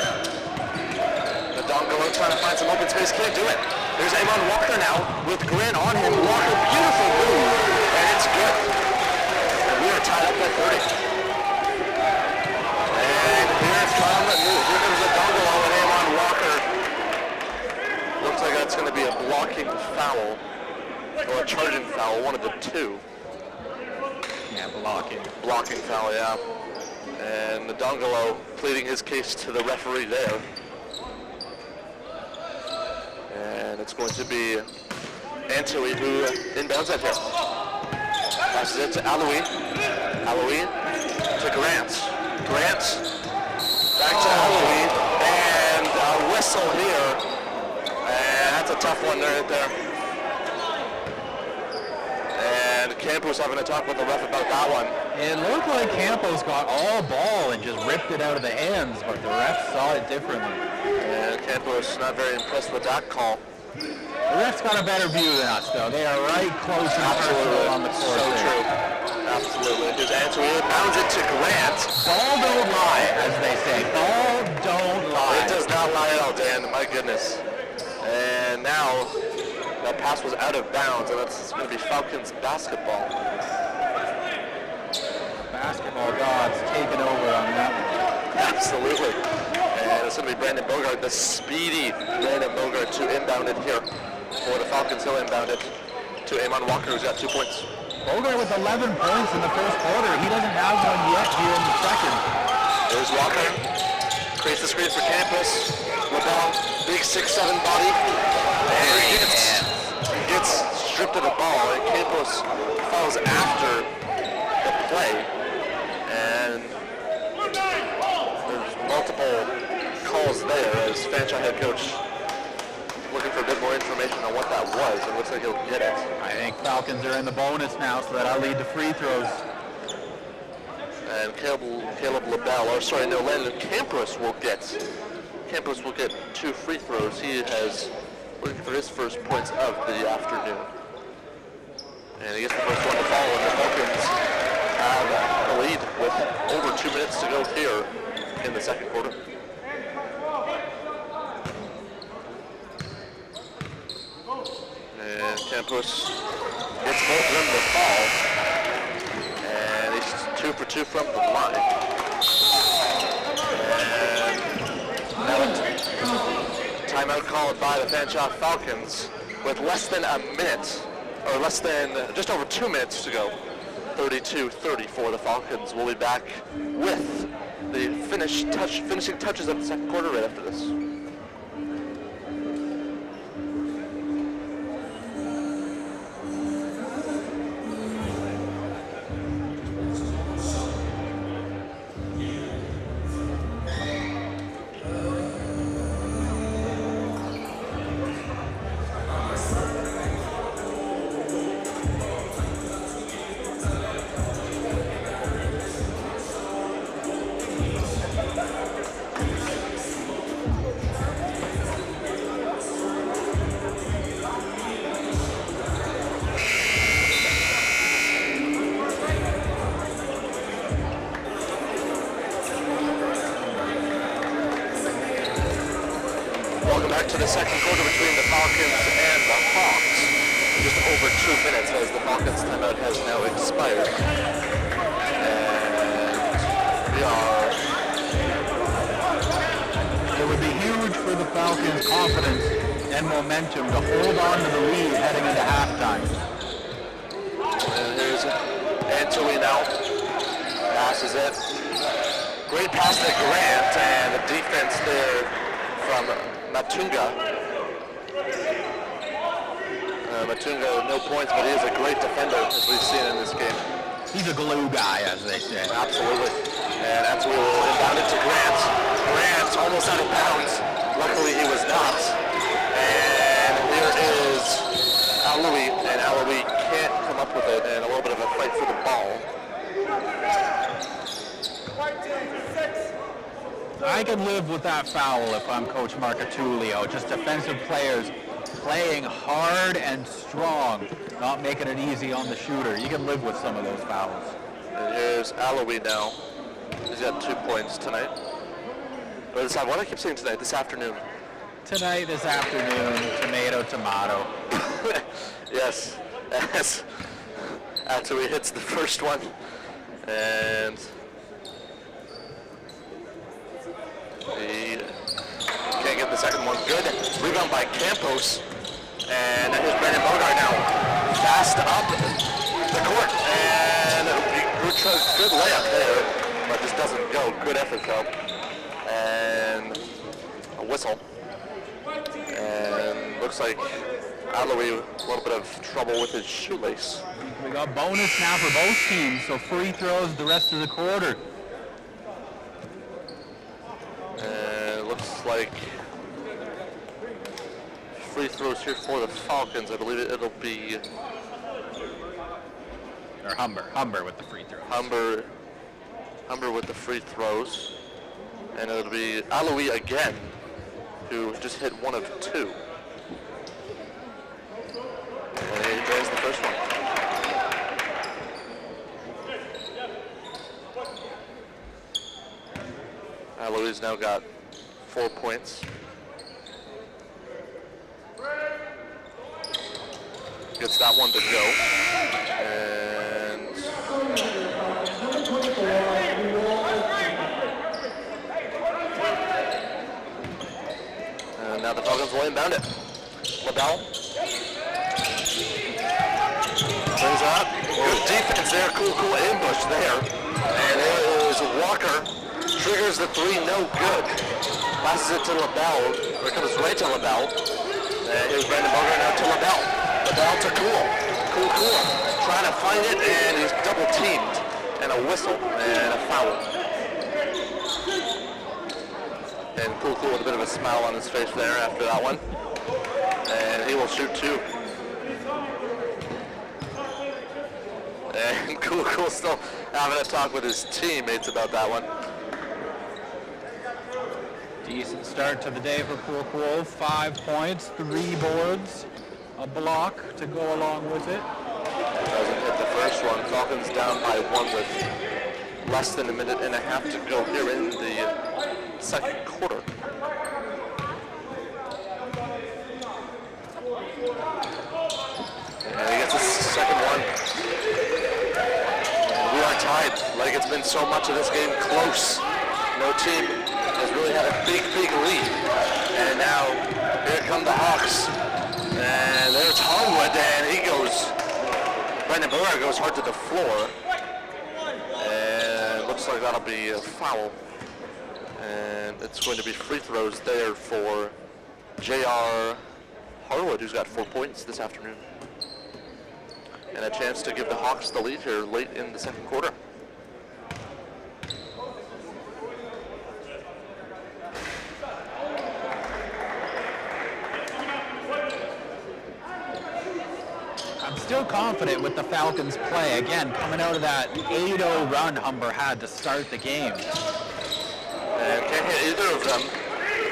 The Dungalo trying to find some open space, can't do it. There's Amon Walker now with Grant on him. Walker, beautiful move, and it's good. And we are tied up at 30. And here comes the Dungalo and Amon Walker. Looks like that's going to be a blocking foul, or a charging foul, one of the two. Yeah, blocking. Blocking foul, yeah. And the Dungalo pleading his case to the referee there. And it's going to be Antui who inbounds that here. Passes it to Aloui. Aloui to Grant. Grant back to Aloui. And a whistle here. And that's a tough one right there. And Campos having a talk with the ref about that one. It looked like Campos got all ball and just ripped it out of the hands, but the ref saw it differently. And Campos not very impressed with that call. The ref's got a better view than us, though. They are right close and personal on the court. So true. Absolutely. Here's Antui, bounds it to Grant. Ball don't lie, as they say. Ball don't lie. It does not lie at all, Dan. My goodness. And now that pass was out of bounds, and that's going to be Falcons basketball. Basketball gods taking over on that one. Absolutely. And it's going to be Brandon Bogart, the speedy Brandon Bogart to inbound it here for the Falcons. He'll inbound it to Amon Walker, who's got 2 points. Bogart with 11 points in the first quarter. He doesn't have one yet here in the second. There's Walker. Creates the screen for Campus. LaBelle, big 6'7" body. And he gets stripped of the ball, and Campos falls after the play. And there's multiple calls there as Fanshawe head coach looking for a bit more information on what that was. It looks like he'll get it. I think Falcons are in the bonus now, so that'll lead to free throws. And Caleb LaBelle, Landon Campos will get 2 free throws. He has looking for his first points of the afternoon. And he gets the first one to follow, and the Falcons have the lead with over 2 minutes to go here in the second quarter. And Campos gets both of them to fall. And he's 2 for 2 from the line. And timeout called by the Fanshawe Falcons with less than a minute, or just over 2 minutes to go 32-34, the Falcons will be back with the finishing touches of the second quarter right after this. To the second quarter between the Falcons and the Hawks. Just over 2 minutes as the Falcons timeout has now expired. And we are... It would be huge for the Falcons' confidence and momentum to hold on to the lead heading into halftime. And here's Antwi now. Passes it. Great pass to Grant, and the defense there from Matunga. Matunga, no points, but he is a great defender, as we've seen in this game. He's a glue guy, as they say. Absolutely. And that's where we'll inbound it to Grant. Grant almost out of bounds. Luckily, he was not. And here is Alawi, and Alawi can't come up with it, and a little bit of a fight for the ball. I could live with that foul if I'm Coach Marcatulio. Just defensive players playing hard and strong, not making it easy on the shooter. You can live with some of those fouls. And here's Alawi now. He's got 2 points tonight. Or this, why do I keep saying tonight? This afternoon. Tonight, this afternoon, tomato. Yes. After he hits the first one. And he can't get the second one. Good rebound by Campos. And here's Brandon Bogart now. Fast up the court. And good layup there. But just doesn't go. Good effort though. And a whistle. And looks like Alawi a little bit of trouble with his shoelace. We got bonus now for both teams, so free throws the rest of the quarter. And it looks like free throws here for the Falcons. I believe it'll be... Or Humber with the free throws. Humber with the free throws. And it'll be Alawi again, who just hit 1 of 2. And he drains the first one. Alawi's now got 4 points. Gets that one to go. And now the Falcons will inbound it. LaBelle. Brings up. Good defense there. Cool ambush there. And there is Walker. Triggers the 3, no good. Passes it to LaBelle. Or it comes right to LaBelle. And here's Brandon Bogart now to LaBelle. LaBelle to Cool. Cool. Trying to find it, and he's double teamed. And a whistle and a foul. And Cool with a bit of a smile on his face there after that one. And he will shoot 2. And Cool still having a talk with his teammates about that one. Decent start to the day for Cool. 5 points, 3 boards, a block to go along with it. Doesn't hit the first one. Falcons down by 1 with less than a minute and a half to go here in the second quarter. And he gets his second one. And we are tied. Like it's been so much of this game close. No team has really had a big lead. And now here come the Hawks. And there's Harwood, and he goes Brandon Bogart goes hard to the floor. And looks like that'll be a foul. And it's going to be free throws there for J.R. Harwood, who's got 4 points this afternoon. And a chance to give the Hawks the lead here late in the second quarter. I'm still confident with the Falcons' play. Again, coming out of that 8-0 run Humber had to start the game. And can't hit either of them.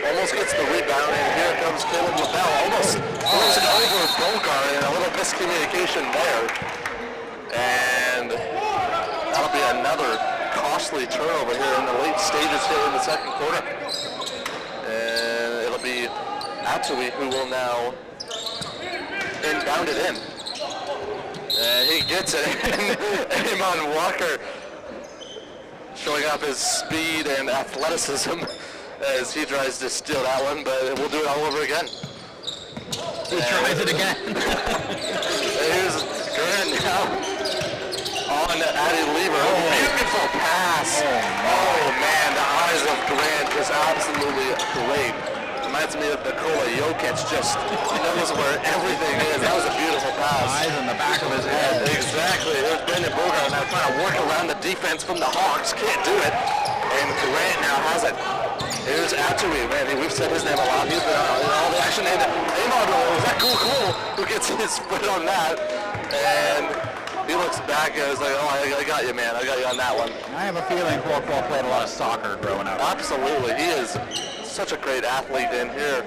Almost gets the rebound, and here comes Caleb LaBelle. Almost throws it over Bogart, and a little miscommunication there. And that'll be another costly turnover here in the late stages here in the second quarter. And it'll be Atui who will now inbound it in. And he gets it. And Amon Walker showing off his speed and athleticism as he tries to steal that one, but we'll do it all over again. He tries it again. Here's Grant now on Addie Lever. Beautiful pass. Oh man, the eyes of Grant is absolutely great. Reminds me of Nikola Jokic, just knows where everything is. That was a beautiful pass. Eyes in the back of his head. Exactly. There's Brandon Bogart now trying to work around the defense from the Hawks. Can't do it. And Grant now has it. Here's Atui. Man, we've said his name a lot. He's been on all the action. And Amon, was that cool? Who gets his foot on that? And he looks back and is like, oh, I got you, man. I got you on that one. I have a feeling Corporal played a lot of soccer growing up. Absolutely. He is such a great athlete, and here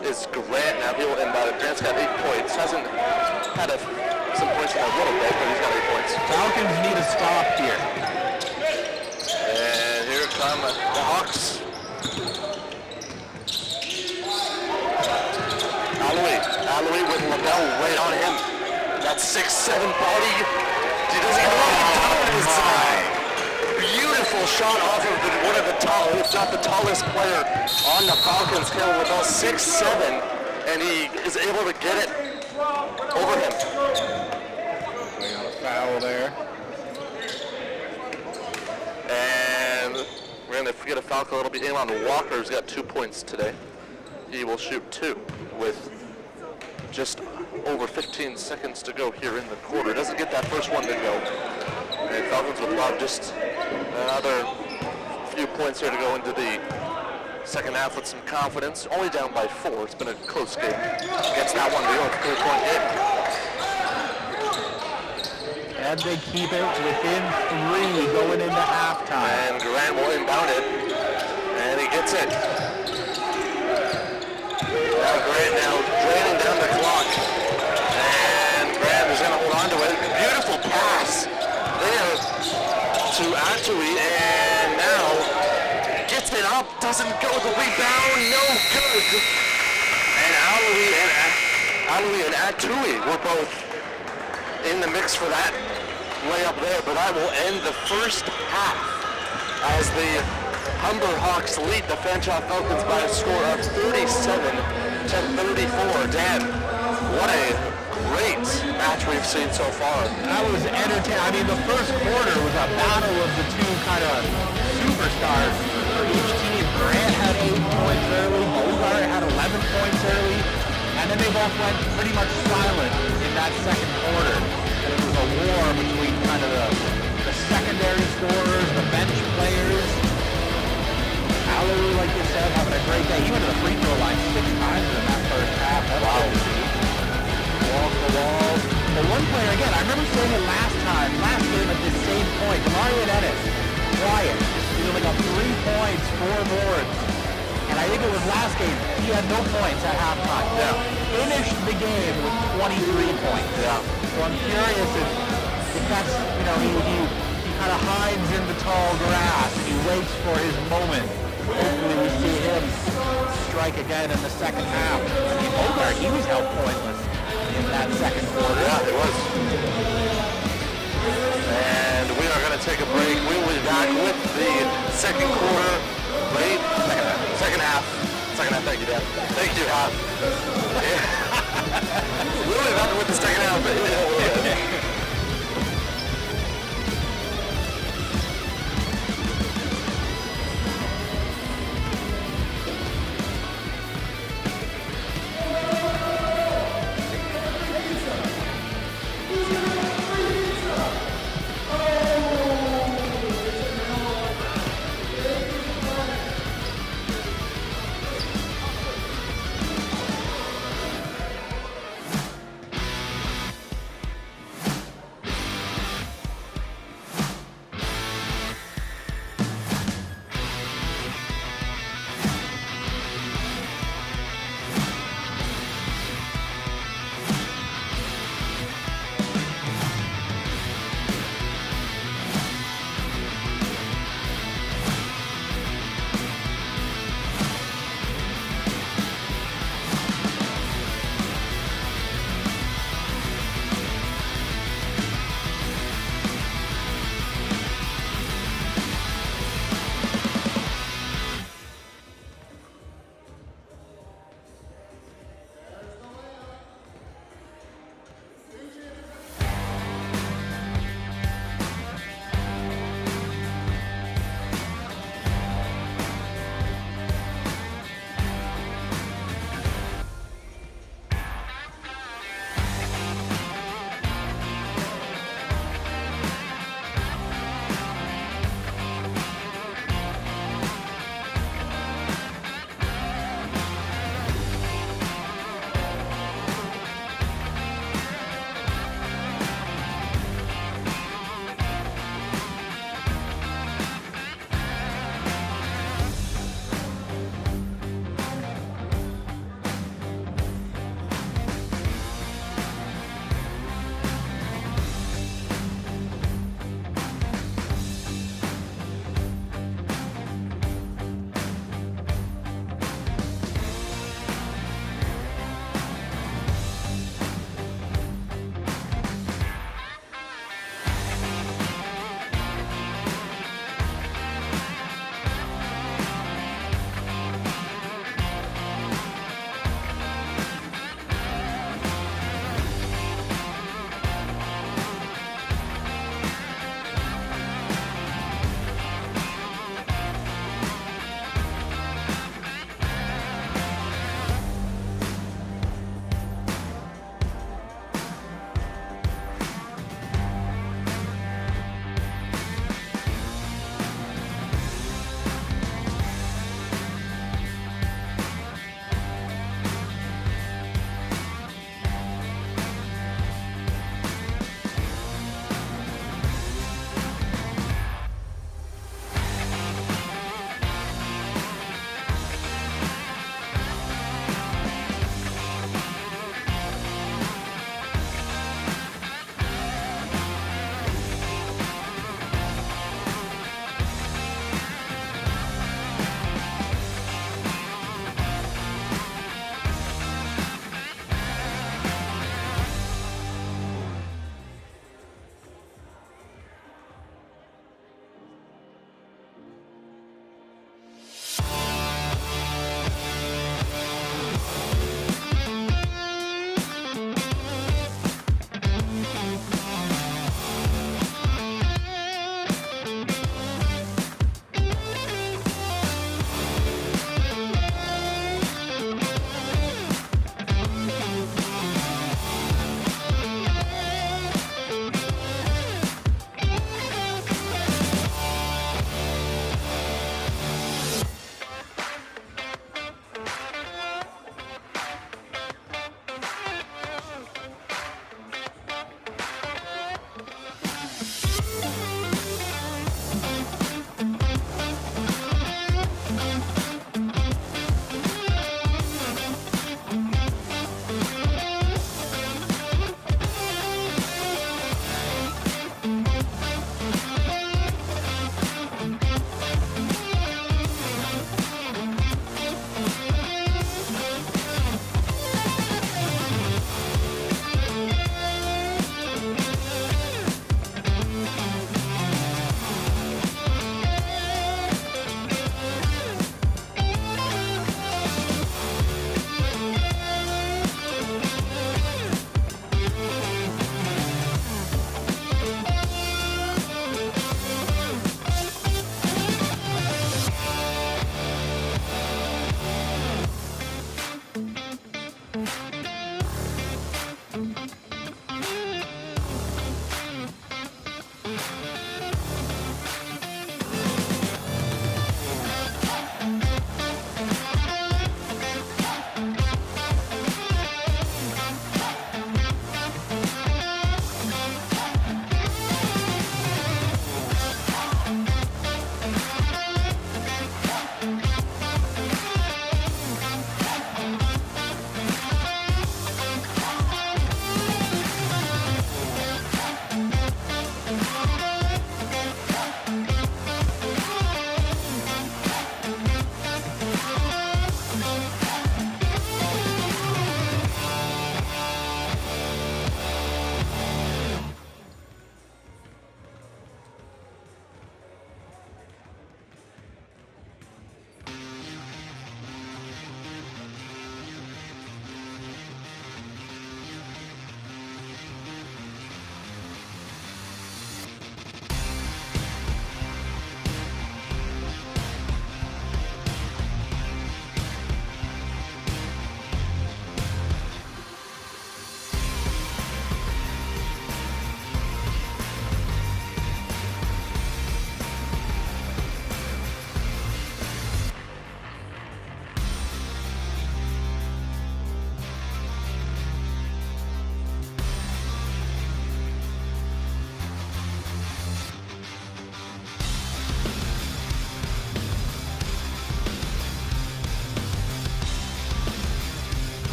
is Grant now. He'll inbound it. Grant's got 8 points. Hasn't had some points in a little bit, but he's got 8 points. Falcons need a stop here. And here come the Hawks. Alloy with LaBelle right on him. That 6'7" body. He doesn't get on top of his side. Beautiful shot off of one of the tallest, if not the tallest player on the Falcons, Caleb LaBelle, 6'7", and he is able to get it over him. We got a foul there. And we're going to get a foul call. It'll be Amon Walker, who's got 2 points today. He will shoot 2 with just over 15 seconds to go here in the quarter. Doesn't get that first one to go. And Falcons would love just another few points here to go into the second half with some confidence. Only down by 4. It's been a close game. Against that one, we a 3-point game. And they keep it within 3 going into halftime. And Grant will inbound it. And he gets it. Now Grant now draining down the clock. And Grant is going to hold on to it. Beautiful pass there to Atui, and now gets it up, doesn't go with the rebound, no good. And Alui and Atui were both in the mix for that layup there, but that will end the first half as the Humber Hawks lead the Fanshawe Falcons by a score of 37-34. Dan, what a great match we've seen so far. That was entertaining. I mean, the first quarter was a battle of the two kind of superstars for each team. Grant had 8 points early, Bogart had 11 points early, and then they both went pretty much silent in that second quarter. And it was a war between kind of the secondary scorers, the bench players. Alou, like you said, having a great day. He went to the free throw line 6 times in that first half. Wow. Wall to wall. But one player, again, I remember saying it last game at this same point. Mario Ennis, quiet. He only got 3 points, 4 boards. And I think it was last game, he had no points at halftime. Yeah. Finished the game with 23 points. Yeah. So I'm curious if that's, he kind of hides in the tall grass and he waits for his moment. Hopefully we see him strike again in the second half. I mean, Bogart, he was held pointless in that second quarter. Yeah, it was. And we are going to take a break. We will be back with the second quarter. Wait, second half. Thank you, Dan. Thank you, half. We'll be back with the second half.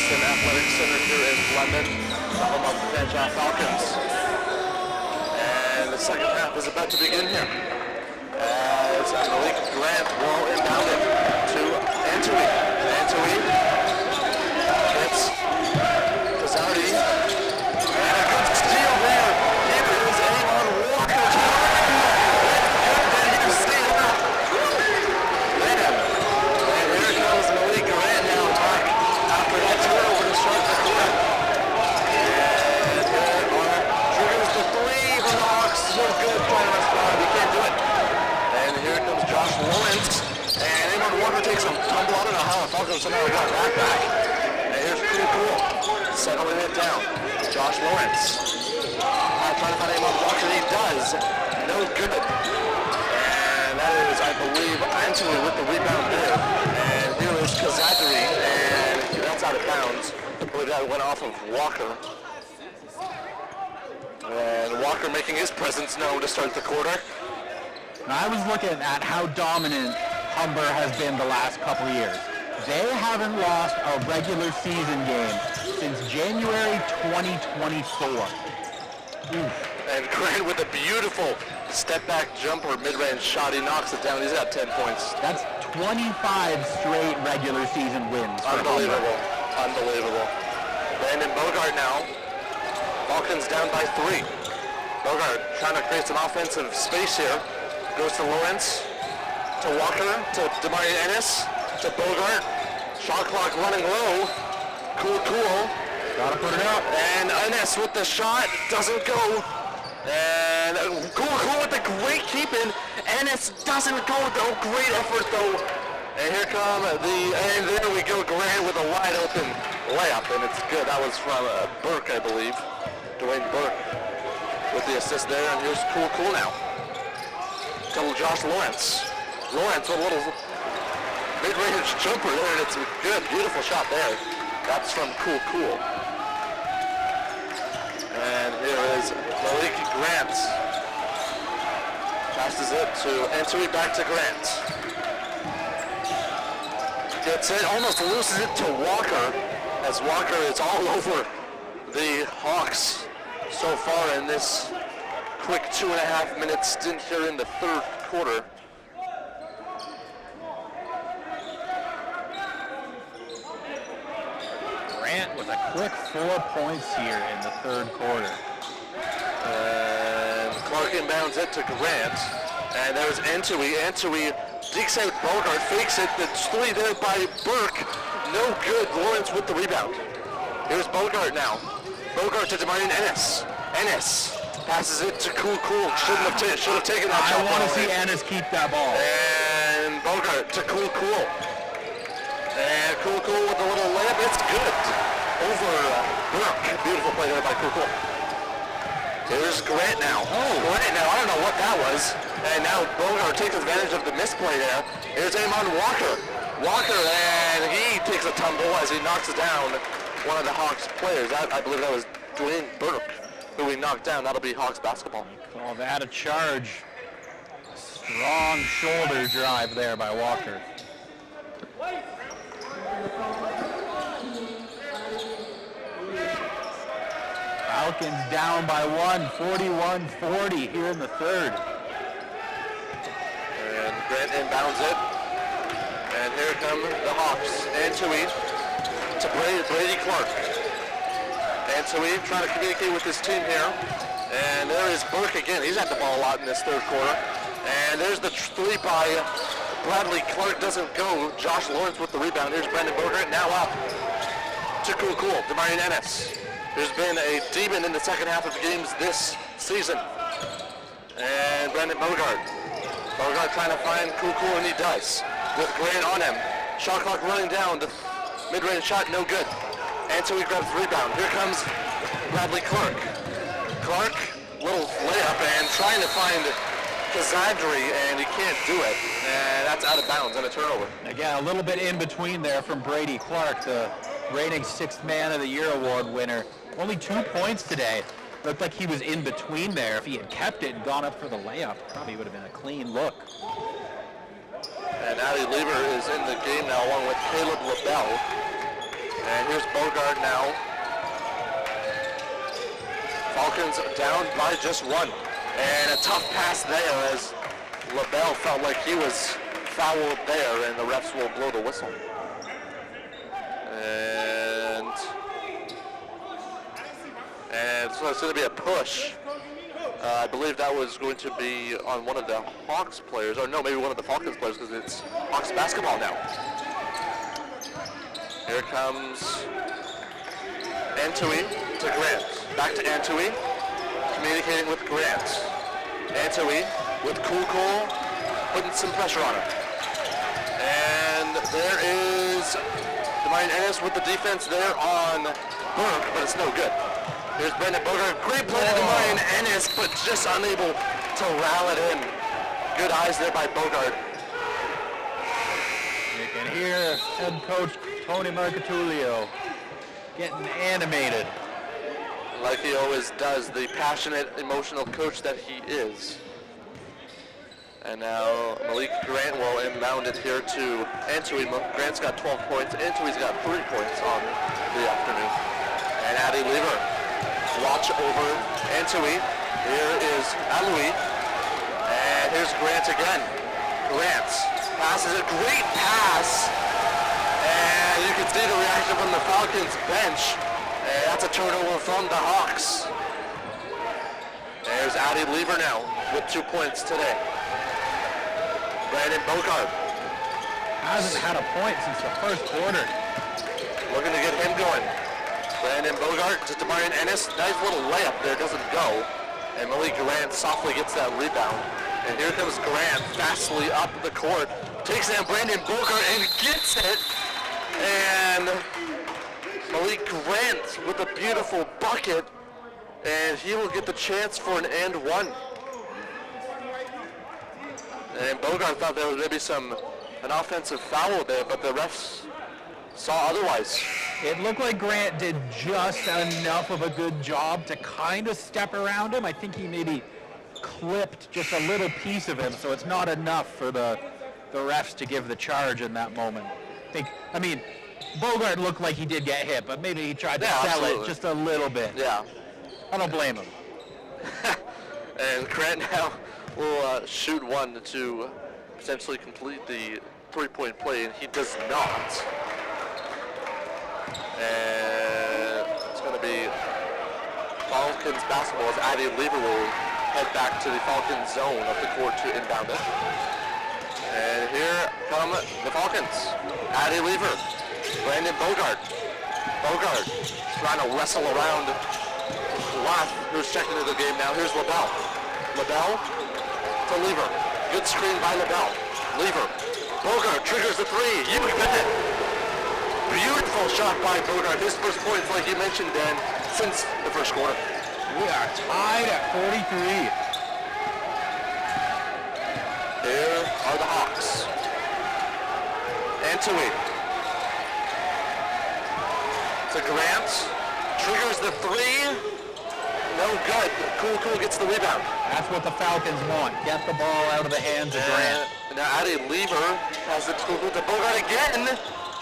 Madison Athletic Center here in London, the home of the Fanshawe Falcons. And the second half is about to begin here. As Malik Grant will inbound it to Antwi. Antwi gets Kazardi. And a good steal there. Here is Amon Walker. And you see that. Man. And here comes Malik Grant now back after that turnover to start the quarter. And there are triggers the three from the Hawks. So good trying to respond. He can't do it. And here comes Josh Lawrence. And Amon Walker takes a tumble. I don't know how the Falcons somehow got that back. And here's Cool. Settling it down. Josh Lawrence. Trying to find Amon Walker. He does. No good. And that is, I believe, Antwi with the rebound there. And here is Kazadri. And that's out of bounds. I believe that went off of Walker. And Walker making his presence known to start the quarter. I was looking at how dominant Humber has been the last couple of years. They haven't lost a regular season game since January 2024. And Grant with a beautiful step-back jumper, mid-range shot. He knocks it down. He's got 10 points. That's 25 straight regular season wins. Unbelievable. Unbelievable. Brandon Bogart now. Falcons down by 3. Bogart trying to create some offensive space here. Goes to Lawrence, to Walker, to Demarion Ennis, to Bogart. Shot clock running low. Cool. Gotta put it up. And Ennis with the shot. Doesn't go. And Cool with the great keeping. Ennis doesn't go though. Great effort though. And here come and there we go. Grant with a wide open layup. And it's good. That was from Burke, I believe. Dwayne Burke with the assist there. And here's Cool now. To Josh Lawrence. Lawrence with a little mid-range jumper there, and it's a good, beautiful shot there. That's from Cool. And here is Malik Grant. Passes it to Antwi, back to Grant. Gets it, almost loses it to Walker, as Walker is all over the Hawks so far in this quick 2.5 minute stint here in the third quarter. Grant with a quick 4 points here in the third quarter. And Clark inbounds it to Grant. And there's Antwi. Antwi digs out Bogart, fakes it. The three there by Burke. No good. Lawrence with the rebound. Here's Bogart now. Bogart to Demarion Ennis. Ennis passes it to Cool. Should have taken that shot. I want to see Ennis keep that ball. And Bogart to Cool. And Cool with a little layup. It's good. Over Burke. Beautiful play there by Cool. Here's Grant now. Grant now. I don't know what that was. And now Bogart takes advantage of the misplay there. Here's Amon Walker. And he takes a tumble as he knocks down one of the Hawks players. I believe that was Dwayne Burke, who he knocked down. That'll be Hawks basketball. Call that a charge. Strong shoulder drive there by Walker. Falcons down by 1, 41-40 here in the third. And Grant inbounds it. And here come the Hawks. Antwi to Brady Clark. Antwi trying to communicate with his team here. And there is Burke again. He's had the ball a lot in this third quarter. And there's the three by Bradley Clark. Doesn't go. Josh Lawrence with the rebound. Here's Brandon Bogart. Now up to Cool. Demarion Ennis. There's been a demon in the second half of the games this season. And Brandon Bogart. Bogart trying to find Cool, and he does. With Grant on him. Shot clock running down. The mid-range shot, no good. Antwi grabs the rebound. Here comes Bradley Clark. Clark, little layup, and trying to find Kazadri, and he can't do it. And that's out of bounds on a turnover. Again, a little bit in between there from Brady Clark, the reigning 6th Man of the Year award winner. Only 2 points today. Looked like he was in between there. If he had kept it and gone up for the layup, probably would have been a clean look. And Addy Lieber is in the game now along with Caleb LaBelle. And here's Bogart now. Falcons down by just one. And a tough pass there as LaBelle felt like he was fouled there, and the refs will blow the whistle. And so it's going to be a push. I believe that was going to be on one of the Hawks players, or no, maybe one of the Falcons players, because it's Hawks basketball now. Here comes Antui to Grant. Back to Antui, communicating with Grant. Antui with Cool, putting some pressure on him. And there is Demarion Ennis with the defense there on Burke, but it's no good. Here's Brandon Bogart. Great play to Demarion Ennis, but just unable to rally it in. Good eyes there by Bogart. You can hear head coach Tony Marcatulio getting animated. Like he always does, the passionate, emotional coach that he is. And now Malik Grant will inbound it here to Antui. Grant's got 12 points. Antui's got 3 points on the afternoon. And Addie Lever. Watch over Antui. Here is Alui. And here's Grant again. Grant passes a great pass. And you can see the reaction from the Falcons bench. And that's a turnover from the Hawks. There's Addie Lever now with 2 points today. Brandon Bogart. Hasn't had a point since the first quarter. Looking to get him going. Brandon Bogart to Demarion Ennis. Nice little layup there, doesn't go. And Malik Grant softly gets that rebound. And here comes Grant fastly up the court. Takes down Brandon Bogart and gets it. And Malik Grant with a beautiful bucket. And he will get the chance for an and one. And Bogart thought there was maybe an offensive foul there, but the refs saw otherwise. It looked like Grant did just enough of a good job to kind of step around him. I think he maybe clipped just a little piece of him, so it's not enough for the refs to give the charge in that moment. I mean, Bogart looked like he did get hit, but maybe he tried to sell it just a little bit. Yeah. I don't blame him. And Grant now will shoot one to potentially complete the three-point play, and he does not. And it's going to be Falcons basketball as Addie Lever will head back to the Falcons zone of the court to inbound it. And here come the Falcons. Addie Lever, Brandon Bogart. Bogart trying to wrestle around Lath, who's checking into the game now. Here's LaBelle. LaBelle to Lever. Good screen by LaBelle. Lever. Bogart triggers the three. You bet. Beautiful shot by Bogart. His first points, like you mentioned, Dan, since the first quarter. We are tied at 43. Here are the Hawks. Antui. To Grant. Triggers the three. No good. Cool gets the rebound. That's what the Falcons want. Get the ball out of the hands of Grant. Now Addie Lever has it to Bogart again.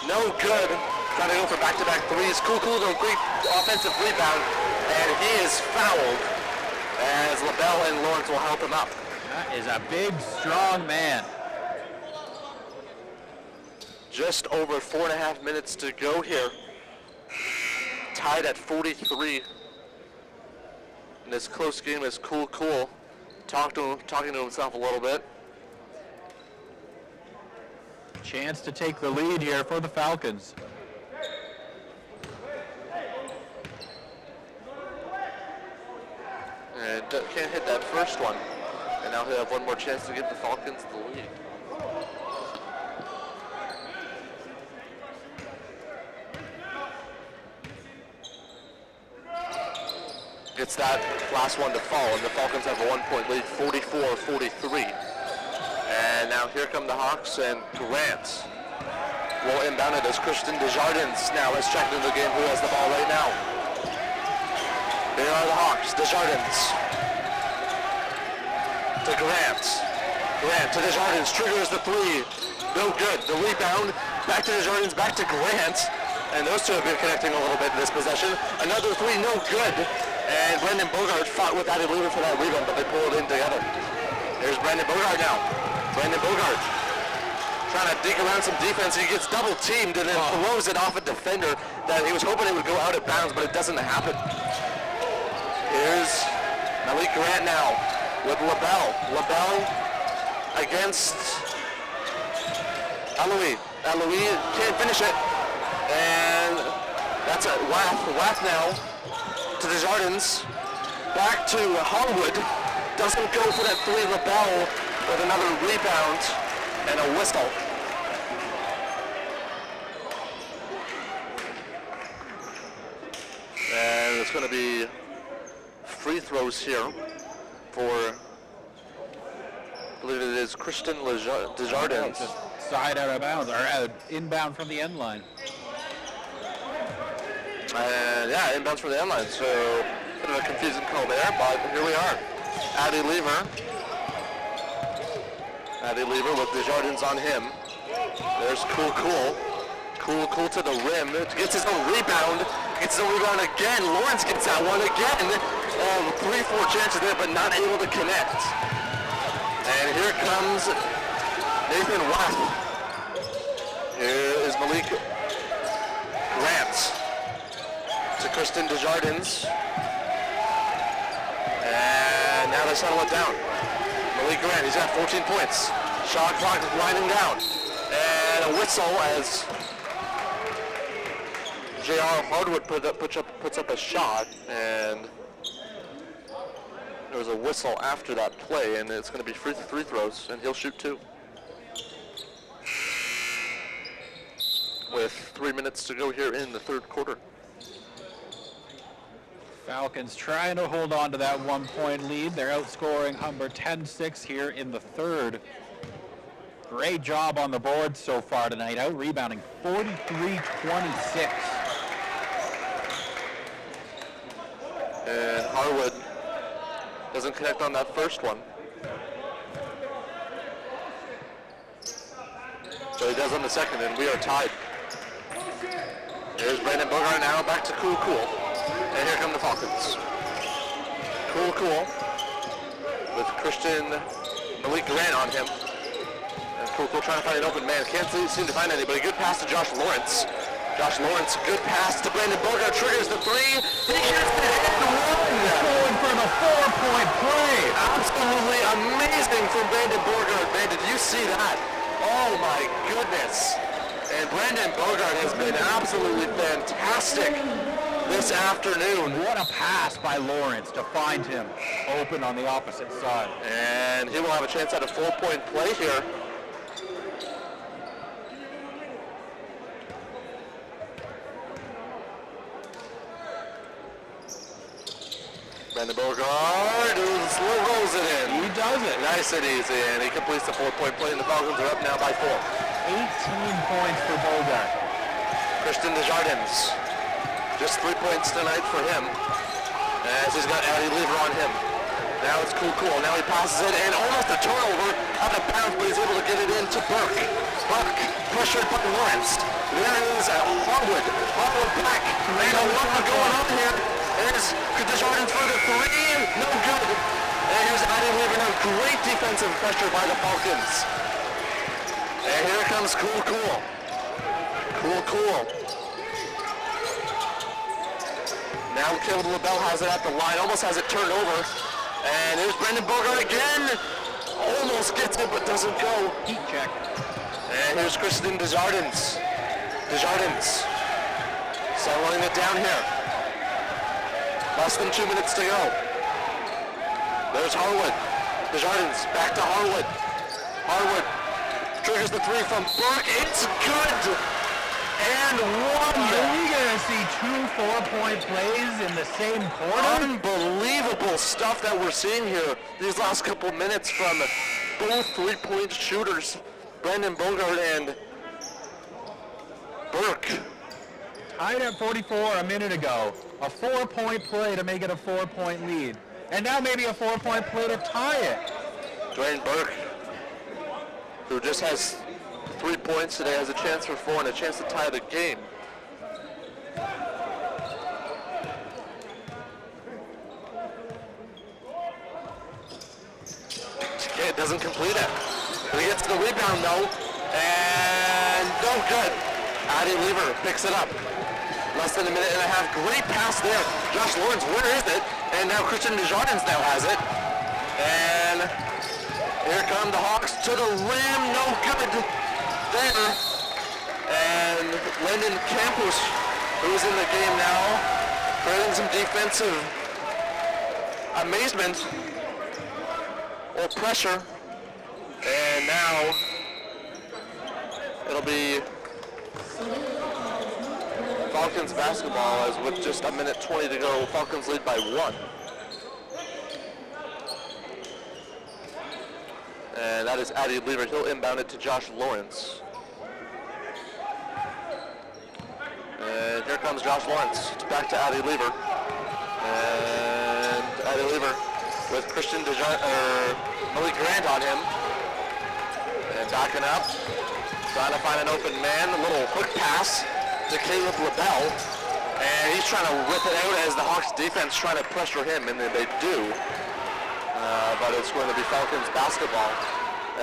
No good. Trying to go for back-to-back threes. Cool, though, great offensive rebound. And he is fouled as LaBelle and Lawrence will help him up. That is a big, strong man. Just over 4.5 minutes to go here. Tied at 43. In this close game is Cool. Talking to himself a little bit. Chance to take the lead here for the Falcons. And can't hit that first one. And now he'll have one more chance to give the Falcons the lead. Gets that last one to fall, and the Falcons have a 1-point lead, 44-43. And now here come the Hawks, and Grant will inbound it as Christian Desjardins now has checked into the game, who has the ball right now. Here are the Hawks. Desjardins to Grant. Grant to Desjardins, triggers the three. No good. The rebound, back to Desjardins, back to Grant. And those two have been connecting a little bit in this possession. Another three, no good. And Brandon Bogart fought with Addy Lever for that rebound, but they pulled it in together. There's Brandon Bogart now. Brandon Bogart trying to dig around some defense. He gets double teamed and then throws it off a defender that he was hoping it would go out of bounds, but it doesn't happen. Here's Malik Grant now with LaBelle. LaBelle against Aloui. Aloui can't finish it. And that's a Wath now to Desjardins. Back to Harwood. Doesn't go for that three. LaBelle with another rebound and a whistle. And it's going to be free throws here for, I believe it is Christian Desjardins. Just side out of bounds, or inbound from the end line. And yeah, inbounds from the end line. So a bit of a confusing call there, but here we are. Addy Lever. Addy Lever with Desjardins on him. There's Cool to the rim. Gets his own rebound. Gets his own rebound again. Lawrence gets that one again. 3-4 chances there, but not able to connect. And here comes Nathan Wath. Here is Malik Grant to Kristen Desjardins. And now they settle it down. Malik Grant, he's got 14 points. Shot clock winding down. And a whistle as J.R. Hardwood puts up a shot, and there was a whistle after that play, and it's going to be free throws, and he'll shoot two. With 3 minutes to go here in the third quarter. Falcons trying to hold on to that 1 point lead. They're outscoring Humber 10-6 here in the third. Great job on the board so far tonight, out rebounding 43-26. And Harwood doesn't connect on that first one. So he does on the second, and we are tied. Here's Brandon Bogart now, back to Cool. And here come the Falcons. Cool with Christian Malik Grant on him. And Cool trying to find an open man. Can't seem to find anybody. Good pass to Josh Lawrence. Josh Lawrence, good pass to Brandon Bogart. Triggers the three. He gets it and one. Going for the 4-point play. Absolutely amazing from Brandon Bogart. Man, did you see that? Oh my goodness. And Brandon Bogart has been absolutely fantastic this afternoon. What a pass by Lawrence to find him open on the opposite side. And he will have a chance at a 4-point play here. Brandon Bogart rolls it in. He does it. Nice and easy, and he completes the 4-point play, and the Falcons are up now by 4. 18 points for Bogart. Christian Desjardins, just 3 points tonight for him, as he's got Addy Lever on him. Now it's Cool. Now he passes it, and almost a turnover out of bounds, but he's able to get it into Burke. Burke pressured by Lawrence. There is Harwood. Harwood back. And a lot going on here. There's Desjardins for the three. No good. And here's Addy Lever now. Great defensive pressure by the Falcons. And here comes Cool. Now Caleb LaBelle has it at the line, almost has it turned over. And here's Brandon Bogart again. Almost gets it, but doesn't go. Heat check. And here's Kristen Desjardins. Settling it down here. Less than 2 minutes to go. There's Harwood. Desjardins back to Harwood. Harwood triggers the three from Burke. It's good. And one. Are we going to see 2 4-point plays in the same quarter? Unbelievable stuff that we're seeing here these last couple minutes from both 3-point shooters, Brandon Bogart and Burke. Tied at 44 a minute ago. A 4-point play to make it a 4-point lead. And now maybe a 4-point play to tie it. Dwayne Burke, who just has 3 points today, has a chance for 4 and a chance to tie the game. doesn't complete it. He gets the rebound though, and no good. Addy Lever picks it up. Less than a minute and a half. Great pass there. Josh Lawrence, where is it? And now Christian Desjardins now has it. And here come the Hawks to the rim. No good there. And Lyndon Campos, who's in the game now, creating some defensive amazement or pressure. And now it'll be Falcons basketball, as with just a minute 20 to go, Falcons lead by 1. And that is Addy Lever. He'll inbound it to Josh Lawrence. And here comes Josh Lawrence. It's back to Addy Lever. And Addy Lever with Christian Malik Grant on him. And backing up. Trying to find an open man. A little quick pass to Caleb LaBelle, and he's trying to rip it out as the Hawks defense trying to pressure him, and they do. But it's going to be Falcons basketball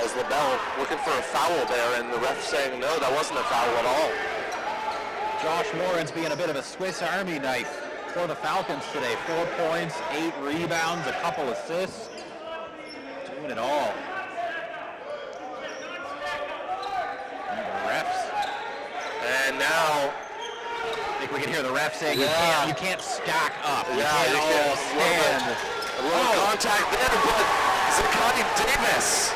as LaBelle looking for a foul there, and the ref saying no, that wasn't a foul at all. Josh Lawrence being a bit of a Swiss Army knife for the Falcons today. 4 points, 8 rebounds, a couple assists. Doing it all. And the refs. And now, I think we can hear the ref saying you can't stack up. You can't all stand. A little contact there, but Zakani Davis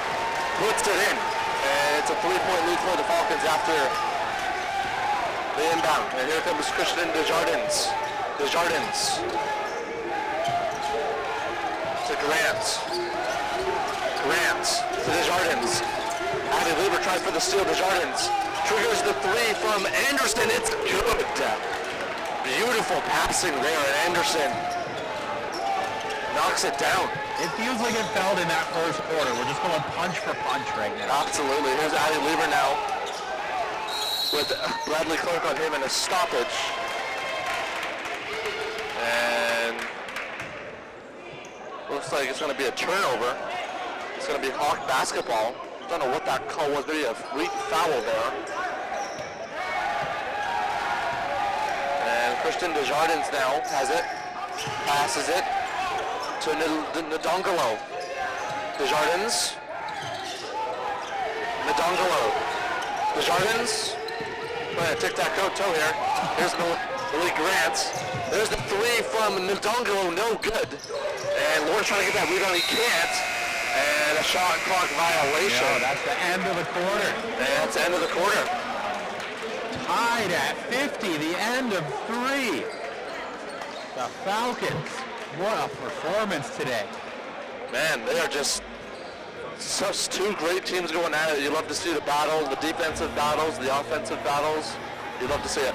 puts it in. And it's a 3-point lead for the Falcons after the inbound. And here comes Christian Desjardins. Desjardins to Grant. Grant to Desjardins. Addy Lever tries for the steal. Desjardins triggers the 3 from Anderson. It's good. Beautiful passing there, and Anderson knocks it down. It feels like it felt in that first quarter. We're just going punch for punch right now. Absolutely. Here's Addy Lever now with Bradley Clark on him and a stoppage. And looks like it's going to be a turnover. It's going to be Hawk basketball. Don't know what that call was. Maybe a weak foul there. And Christian Desjardins now has it. Passes it to Ndongolo. Desjardins. Ndongolo. Desjardins. Tic-tac-toe here. Here's Malik Grant. There's the 3 from Ndongolo. No good. And Lawrence trying to get that rebound. He can't. And a shot clock violation. Yeah, that's the end of the quarter. And that's the end of the quarter. Tied at 50, the end of 3. The Falcons, what a performance today. Man, they are just such 2 great teams going at it. You love to see the battle, the defensive battles, the offensive battles. You love to see it.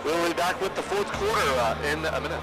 We'll be back with the 4th quarter in a minute.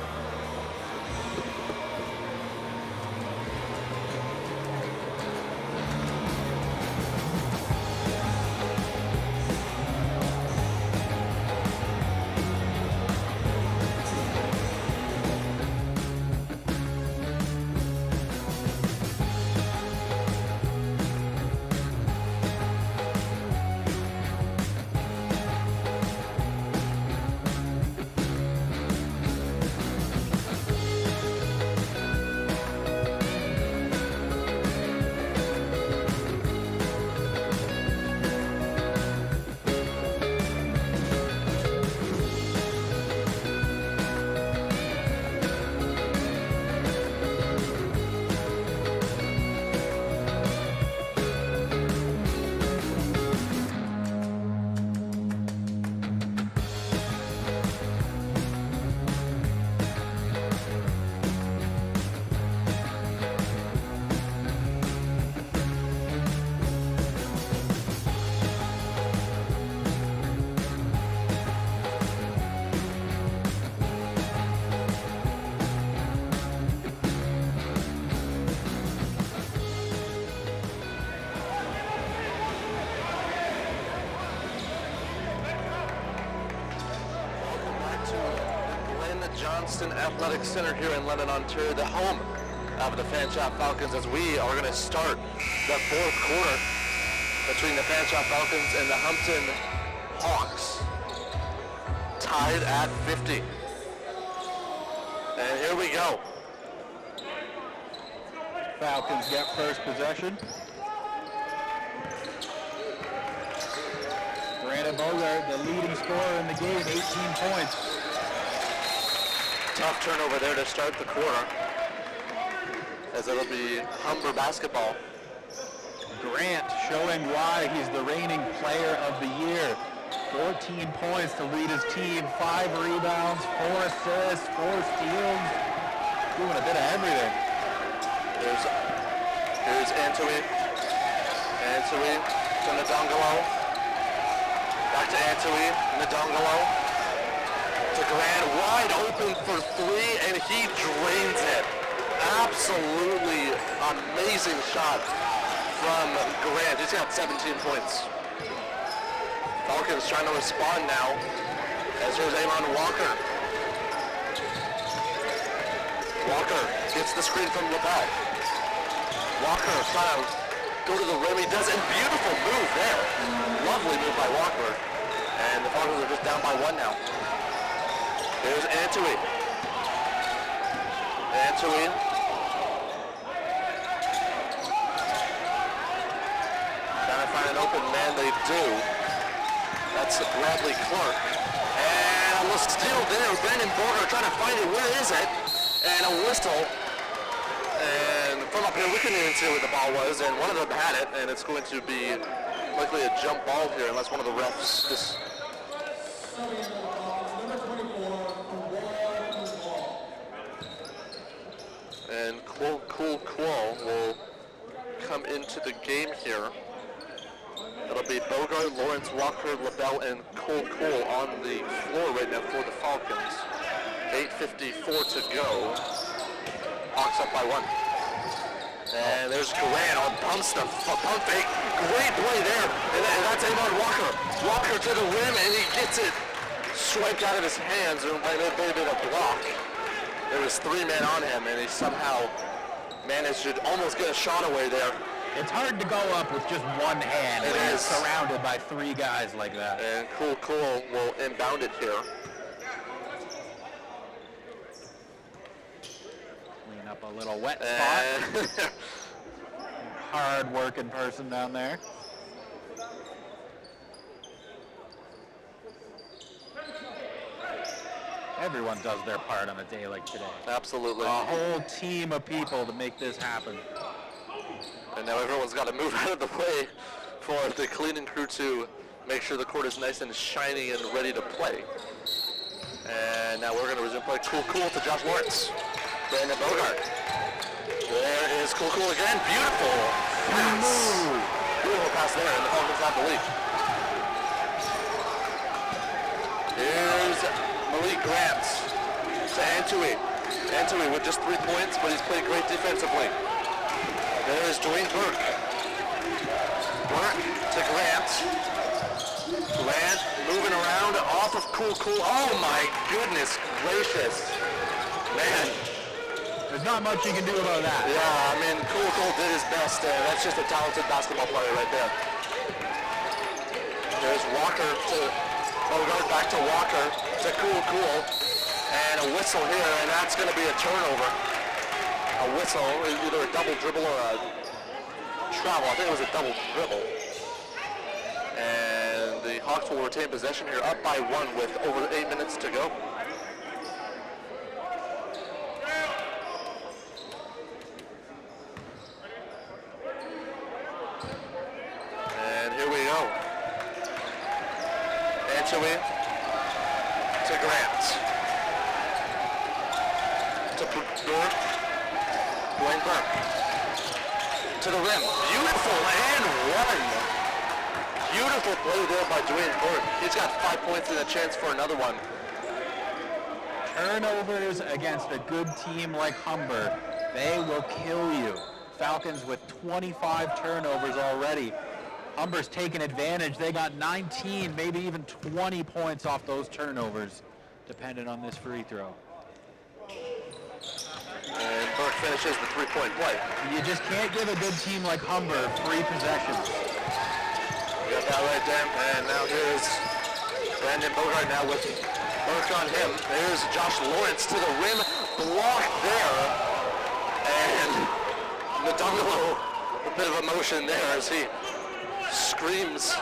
Johnston Athletic Center here in London, Ontario, the home of the Fanshawe Falcons as we are going to start the fourth quarter between the Fanshawe Falcons and the Humber Hawks. Tied at 50. And here we go. Falcons get first possession. Brandon Bogart, the leading scorer in the game, 18 points. Tough turnover there to start the quarter, as it'll be Humber basketball. Grant showing why he's the reigning player of the year. 14 points to lead his team, 5 rebounds, 4 assists, 4 steals. Doing a bit of everything. Here's Antwi. Antwi to Ndongolo. Back to Antwi, Ndongolo. To Grant, wide open for 3, and he drains it. Absolutely amazing shot from Grant. He's got 17 points. Falcons trying to respond now, as there's Amon Walker. Walker gets the screen from LaBelle. Walker trying to go to the rim. He does a beautiful move there. Lovely move by Walker. And the Falcons are just down by 1 now. There's Antwi. Antwi. Trying to find an open man, they do. That's Bradley Clark. And a little steal there. Brandon Borger trying to find it. Where is it? And a whistle. And from up here, we couldn't even see where the ball was. And one of them had it. And it's going to be likely a jump ball here unless one of the refs just... And Cool will come into the game here. It'll be Bogart, Lawrence, Walker, LaBelle, and Cool on the floor right now for the Falcons. 8:54 to go. Hawks up by 1. And there's Grant on pump fake. Great play there. And that's Amon Walker. Walker to the rim, and he gets it swiped out of his hands. And they did a block. There was 3 men on him, and he somehow managed to almost get a shot away there. It's hard to go up with just one hand when you're surrounded by 3 guys like that. And Cool will inbound it here. Clean up a little wet spot. Hard working person down there. Everyone does their part on a day like today. Absolutely. A whole team of people to make this happen. And now everyone's got to move out of the way for the cleaning crew to make sure the court is nice and shiny and ready to play. And now we're going to resume play. Cool to Josh Lawrence. Brandon Bogart. There is Cool again. Beautiful pass. Beautiful pass there, and the Falcons have the lead. Here's Malik Grant to Antwi. Antwi with just 3 points, but he's played great defensively. There's Dwayne Burke. Burke to Grant. Grant moving around off of Cool. Oh my goodness gracious. Man. There's not much you can do about that. Yeah, I mean, Cool did his best there. That's just a talented basketball player right there. There's Walker to Bogart, back to Walker to Cool. And a whistle here, and that's going to be a turnover. A whistle, either a double dribble or a travel. I think it was a double dribble. And the Hawks will retain possession here, up by 1 with over 8 minutes to go. And here we go. Antwi to Grant. To Burke. Dwayne Burke. To the rim. Beautiful and 1. Beautiful play there by Dwayne Burke. He's got 5 points and a chance for another one. Turnovers against a good team like Humber, they will kill you. Falcons with 25 turnovers already. Humber's taken advantage. They got 19, maybe even 20 points off those turnovers, depending on this free throw. And Burke finishes the three-point play. You just can't give a good team like Humber 3 possessions. You got that right there. And now here's Brandon Bogart now with Burke on him. There's Josh Lawrence to the rim. Blocked there. And Ndongolo, a bit of emotion there as he screams.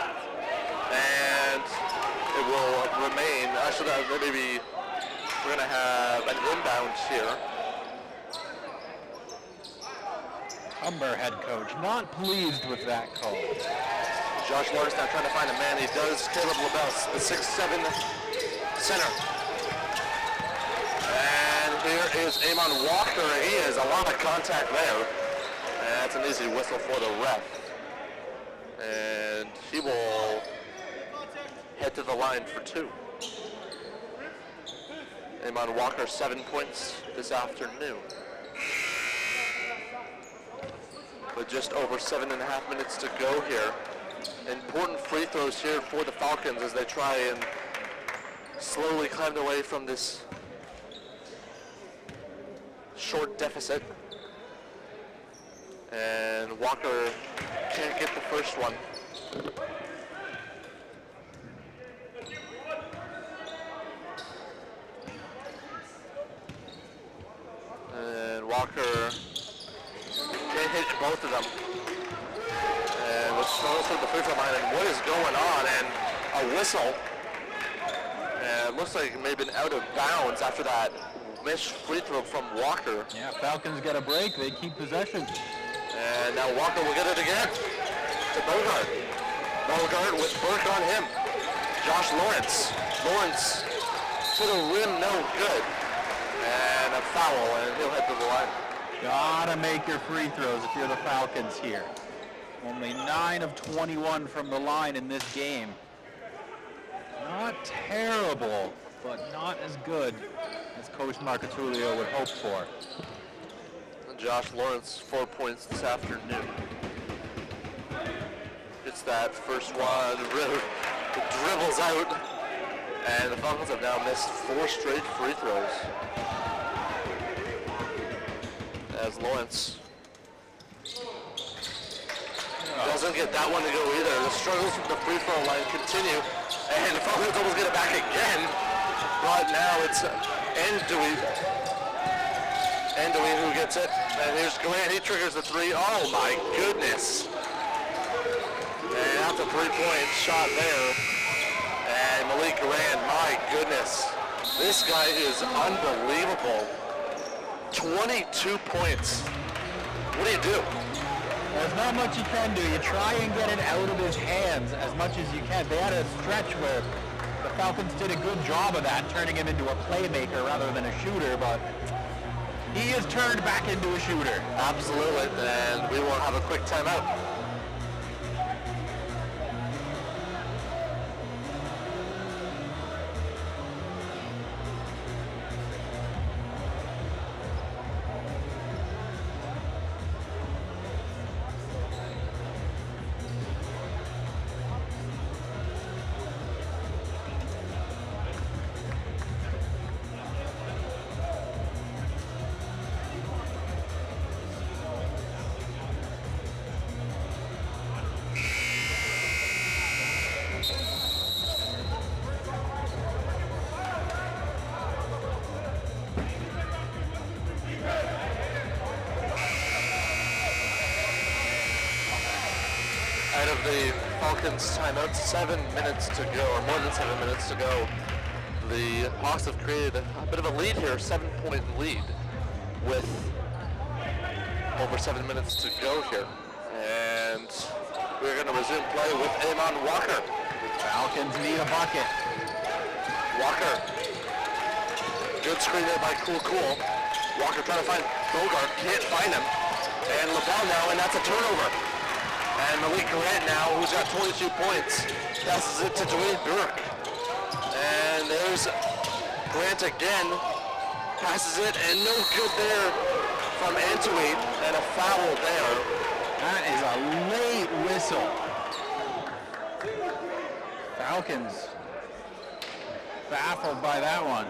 And it will remain. Actually, maybe we're going to have an inbound here. Humber head coach not pleased with that call. Josh Lawrence now trying to find a man. He does. Caleb LaBelle, the 6'7" center. And here is Amon Walker. He has a lot of contact there. And that's an easy whistle for the ref. And he will head to the line for 2. Amon Walker, 7 points this afternoon. With just over 7.5 minutes to go here. Important free throws here for the Falcons as they try and slowly climb their way from this short deficit. And Walker can't get the first one. And Walker can't hit both of them. And was thrown through the free throw line, and what is going on? And a whistle. And it looks like it may have been out of bounds after that missed free throw from Walker. Yeah, Falcons get a break. They keep possession. And now Walker will get it again to Bogart. Bogart with Burke on him. Josh Lawrence. Lawrence to the rim, no good. And a foul, and he'll head to the line. Gotta make your free throws if you're the Falcons here. Only 9 of 21 from the line in this game. Not terrible, but not as good as Coach Marcatulio would hope for. And Josh Lawrence, 4 points this afternoon. Gets that first one, dribbles out, and the Falcons have now missed 4 straight free throws. As Lawrence doesn't get that one to go either. The struggles from the free throw line continue, and the Falcons almost get it back again. But now it's Andui who gets it, and here's Grant. He triggers the 3. Oh my goodness! And out the 3-point shot there, and Malik Grant. My goodness, this guy is unbelievable. 22 points. What do you do? There's not much you can do. You try and get it out of his hands as much as you can. They had a stretch where the Falcons did a good job of that, turning him into a playmaker rather than a shooter, but he is turned back into a shooter. Absolutely, and we will have a quick timeout. Out of the Falcons timeout, 7 minutes to go, or more than 7 minutes to go. The Hawks have created a bit of a lead here, 7-point lead, with over 7 minutes to go here. And we're going to resume play with Amon Walker. Falcons need a bucket. Walker. Good screen there by Cool. Walker trying to find Bogart, can't find him. And LaBelle now, and that's a turnover. And Malik Grant now, who's got 22 points, passes it to Dwayne Burke. And there's Grant again, passes it, and no good there from Antwi, and a foul there. That is a late whistle. Falcons baffled by that one.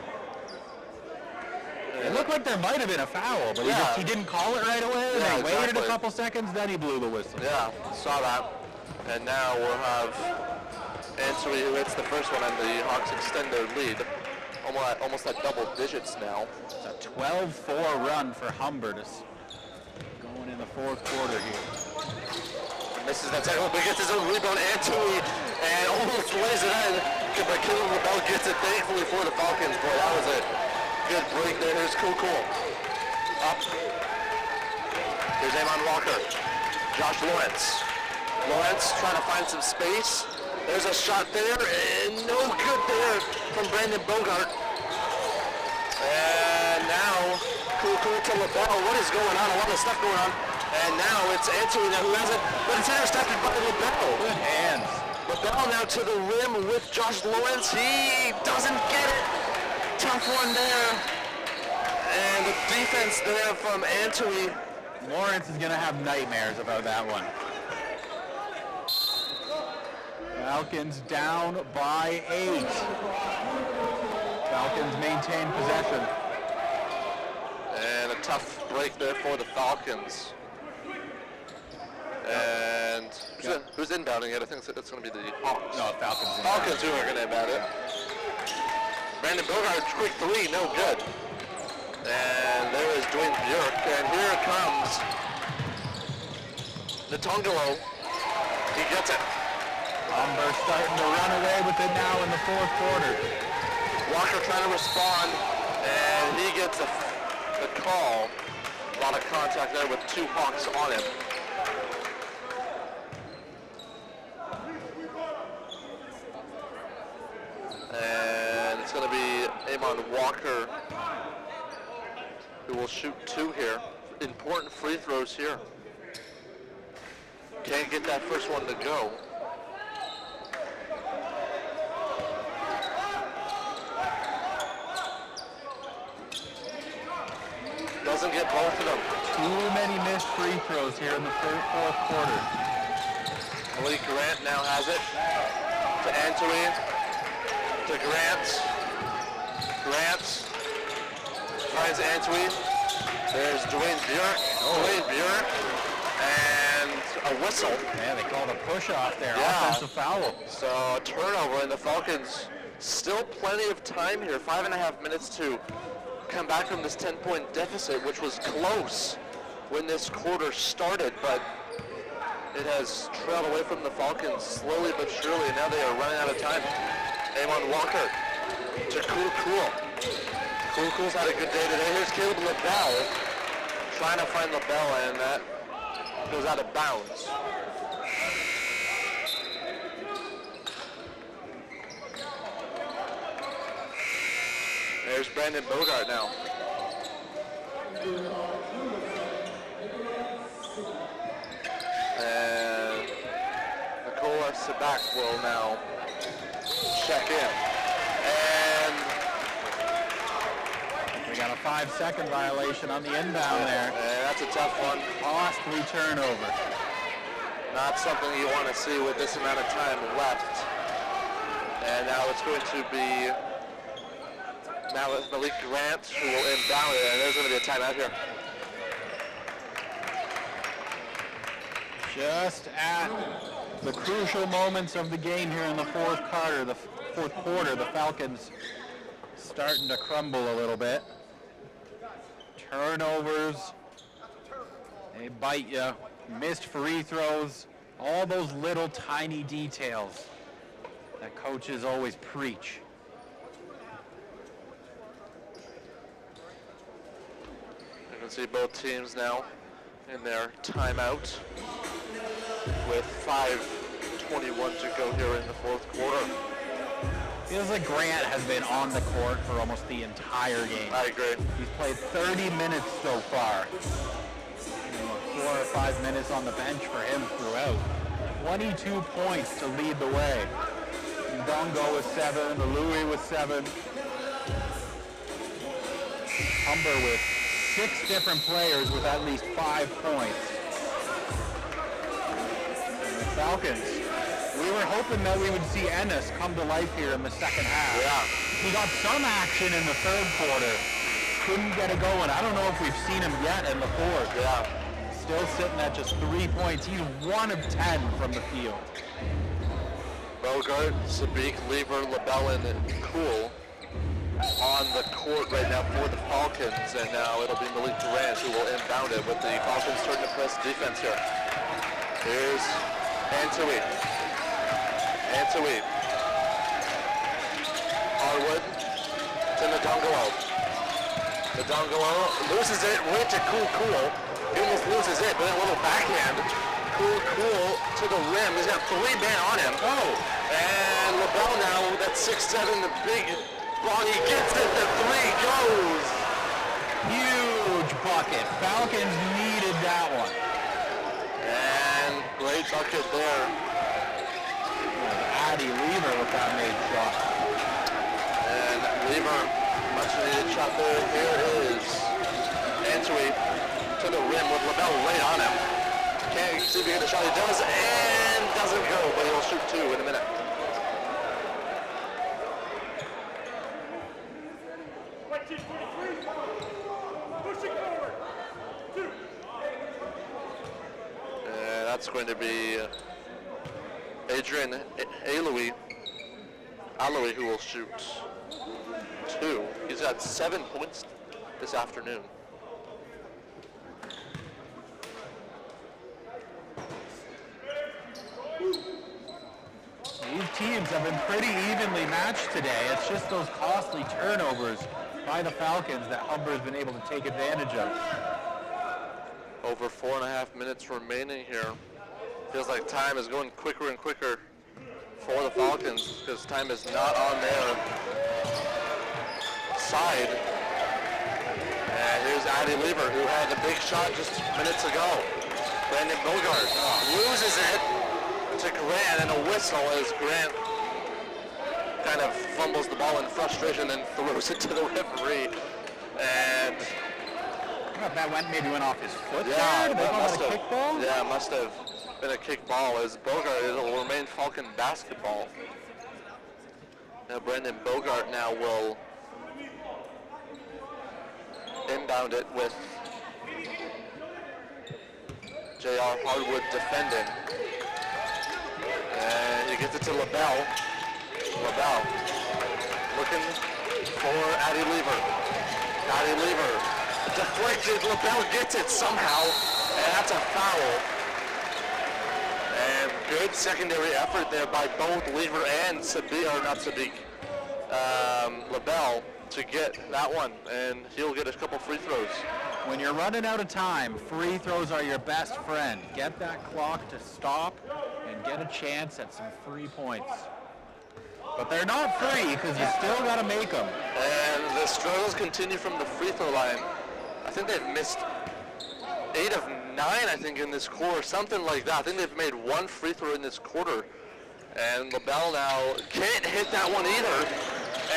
It looked like there might have been a foul, but he didn't call it right away. And they waited a couple seconds, then he blew the whistle. Yeah, saw that. And now we'll have Ansari who hits the first one, and the Hawks extend their lead. Almost at double digits now. It's a 12-4 run for Humber going in the fourth quarter here. Misses that second one, but gets his own rebound. Antui and almost lays it in. But Caleb LaBelle gets it, thankfully, for the Falcons. Boy, that was a good break there. Here's Cool. Up. Here's Amon Walker. Josh Lawrence. Lawrence trying to find some space. There's a shot there, and no good there from Brandon Bogart. And now, Cool to LaBelle. What is going on? A lot of stuff going on. And now it's Antony who has it, but it's intercepted by LaBelle. Good hands. LaBelle now to the rim with Josh Lawrence. He doesn't get it. Tough one there. And the defense there from Antony. Lawrence is going to have nightmares about that one. Falcons down by 8. Falcons maintain possession. And a tough break there for the Falcons. And who's inbounding it? I think it's going to be the Hawks. No, Falcons. Falcons who are going to inbound it. Brandon Bogart, quick three, no good. And there is Dwayne Bjork, and here comes Natongolo. He gets it. Humber starting to run away with it now in the fourth quarter. Walker trying to respond, and he gets the call. A lot of contact there with two Hawks on him. And it's going to be Amon Walker who will shoot 2 here. Important free throws here. Can't get that first one to go. Doesn't get both of them. Too many missed free throws here in the fourth quarter. Malik Grant now has it to Antony, to Grant. Grant finds Antony. There's Dwayne Bjork. Dwayne Bjork. And a whistle. Yeah, they called a push-off there. Offensive foul. So a turnover, and the Falcons still plenty of time here. 5.5 minutes to come back from this 10-point deficit, which was close when this quarter started, but it has trailed away from the Falcons slowly but surely, and now they are running out of time. Amon Walker to Cool. Cool's had a good day today. Here's Caleb LaBelle trying to find LaBelle, and that goes out of bounds. There's Brandon Bogart now. And Nicola Sabak will now check in. And we got a 5-second violation on the inbound there. And that's a tough one. Costly turnover. Not something you want to see with this amount of time left. And now it's going to be Malik Grant who will inbound it, and there's going to be a timeout here. Just at the crucial moments of the game here in the fourth quarter, the Falcons starting to crumble a little bit. Turnovers, they bite you. Missed free throws, all those little tiny details that coaches always preach. You can see both teams now in their timeout with 5:21 to go here in the fourth quarter. Feels like Grant has been on the court for almost the entire game. I agree. He's played 30 minutes so far. 4 or 5 minutes on the bench for him throughout. 22 points to lead the way. Ndongo with 7, Louis with 7. Humber with 6 different players with at least 5 points. And the Falcons, we were hoping that we would see Ennis come to life here in the second half. Yeah. He got some action in the third quarter. couldn't get it going. I don't know if we've seen him yet in the fourth. Yeah. Still sitting at just 3 points. He's 1 of 10 from the field. Bogart, Sabik, Lever, LaBelle, and Cool on the court right now for the Falcons, and now it'll be Malik Durant who will inbound it with the Falcons starting to press defense here. Here's Antwi. Harwood to Ndongolo. Ndongolo loses it right to Cool. He almost loses it, but then a little backhand. Cool to the rim. He's got 3 men on him. Oh! And LaBelle now, that's 6'7", the big body gets it, the 3 goes! Huge bucket. Falcons needed that one. And great bucket there. Addy Lever with that made shot. And Lever, much needed shot there. Here is Antwi to the rim with LaBelle right on him. Can't see if he hit the shot. He does and doesn't go, but he'll shoot 2 in a minute. And that's going to be Adrian Aloui who will shoot 2. He's got 7 points this afternoon. These teams have been pretty evenly matched today. It's just those costly turnovers by the Falcons that Humber's been able to take advantage of. Over 4.5 minutes remaining here. Feels like time is going quicker and quicker for the Falcons because time is not on their side. And here's Addy Lever who had a big shot just minutes ago. Brandon Bogart loses it to Grant, and a whistle as Grant kind of fumbles the ball in frustration and throws it to the referee. And that went off his foot. Yeah, that must have. Kickball? Yeah, it must have been a kickball as Bogart, it'll remain Falcon basketball. Now Brandon Bogart now will inbound it with J.R. Harwood defending. And he gets it to LaBelle. LaBelle looking for Addy Lever. Addy Lever deflected. LaBelle gets it somehow, and that's a foul. And good secondary effort there by both Lever and LaBelle to get that one, and he'll get a couple free throws. When you're running out of time, free throws are your best friend. Get that clock to stop and get a chance at some free points. But they're not free because you still got to make them. And the struggles continue from the free throw line. I think they've missed 8 of 9, I think, in this quarter, something like that. I think they've made 1 free throw in this quarter. And LaBelle now can't hit that one either.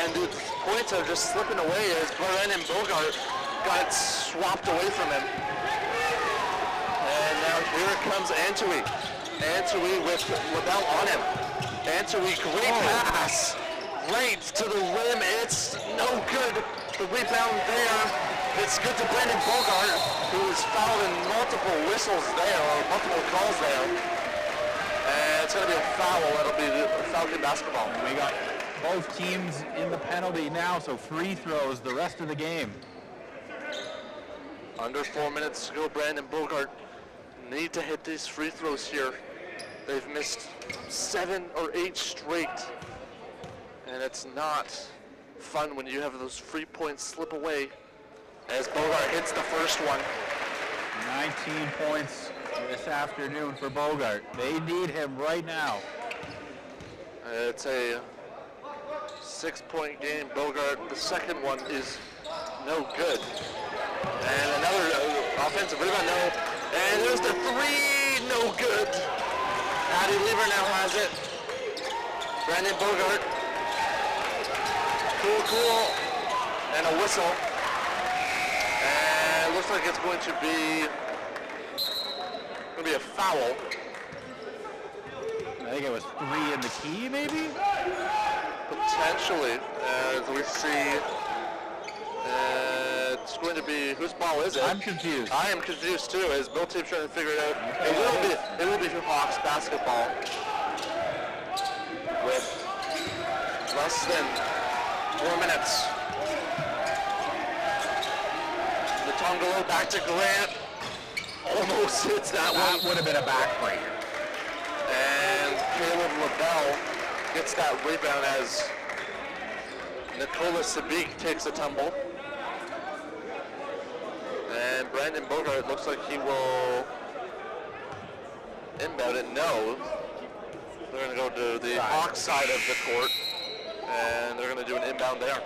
And the points are just slipping away as Brandon Bogart got it swapped away from him. And now here comes Antwi. Antwi with LaBelle on him. Antwi, great pass. Right to the rim. It's no good. The rebound there. It's good to Brandon Bogart, who is fouled in multiple whistles there, or multiple calls there. And it's going to be a foul. It'll be the Falcon basketball. And we got both teams in the penalty now, so free throws the rest of the game. Under 4 minutes to go. Brandon Bogart need to hit these free throws here. They've missed 7 or 8 straight. And it's not fun when you have those free points slip away. As Bogart hits the first one. 19 points this afternoon for Bogart. They need him right now. It's a 6-point game. Bogart, the second one is no good. And another offensive rebound, no. And there's the 3, no good. Addy Lever now has it. Brandon Bogart. Cool. And a whistle. And it looks like it's going to be a foul. I think it was 3 in the key, maybe? Potentially, as we see It's going to be, whose ball is it? I'm confused. I am confused too, as both teams trying to figure it out. It will be Hawks basketball with less than 4 minutes. The Tongalo back to Grant. Almost hits that one. That would have been a backbreaker. And Caleb LaBelle gets that rebound as Nicola Sabik takes a tumble. And Brandon Bogart looks like he will inbound it. No. They're going to go to the Hawks side of the court. And they're going to do an inbound there.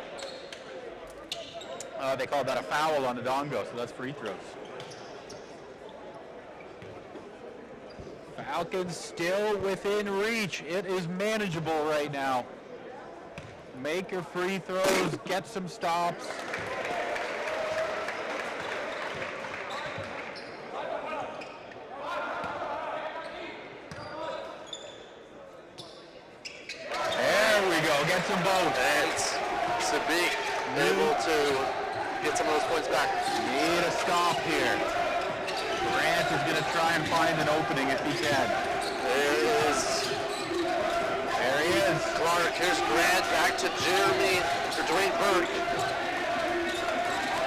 They called that a foul on Odongo, so that's free throws. Falcons still within reach. It is manageable right now. Make your free throws, get some stops. There we go, get some both. And Sabik able to get some of those points back. Need a stop here. Grant is going to try and find an opening if he can. There he is. Clark, here's Grant, back to Jeremy, for Dwayne Burke.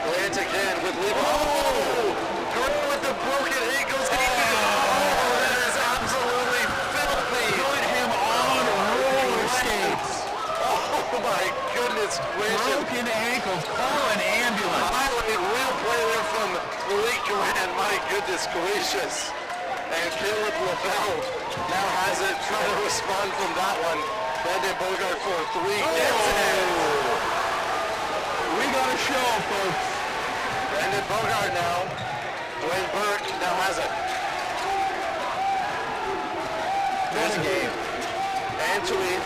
Grant again with Levi. Oh! Grant with the broken ankles. Oh, that is absolutely filthy. Put him on roller skates. Oh my goodness gracious. Broken ankles. Call an ambulance. Highlight real play there from Malik Grant. My goodness gracious. And Caleb LaBelle now has it, trying to respond from that one. Brandon Bogart for a three. Gets it. We got a show, folks. Brandon Bogart now. Dwayne Burke now has it. There's a game. Antwi.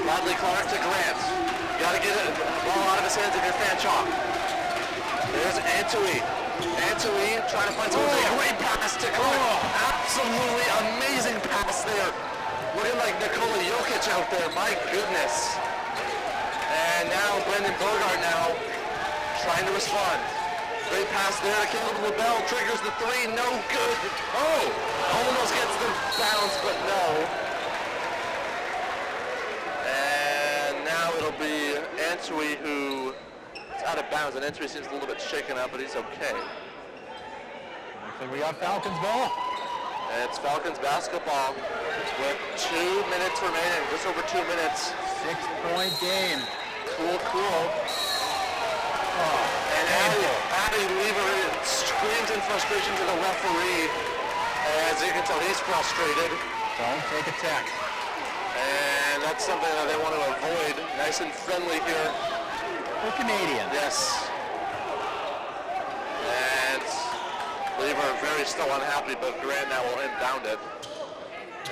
Bradley Clark to Grant. You gotta get it ball out of his hands if you're Fanshawe. There's Antwi. Antwi trying to find someone. A great pass to Clark. Absolutely amazing pass there. Looking like Nikola Jokic out there. My goodness. And now Brandon Bogart now trying to respond. Great pass there to Caleb LaBelle. Triggers the three. No good. Oh! Almost gets the bounce, but no. And now it'll be Antwi who is out of bounds. And Antwi seems a little bit shaken up, but he's okay. So we got Falcons ball. And it's Falcons basketball with 2 minutes remaining. Just over 2 minutes. 6-point game. Cool. And Addie Lever screams in frustration to the referee. As you can tell, he's frustrated. Don't take a tech. And that's something that they want to avoid. Nice and friendly here. We're Canadian. Yes. And Lever very still unhappy, but Grant now will inbound it.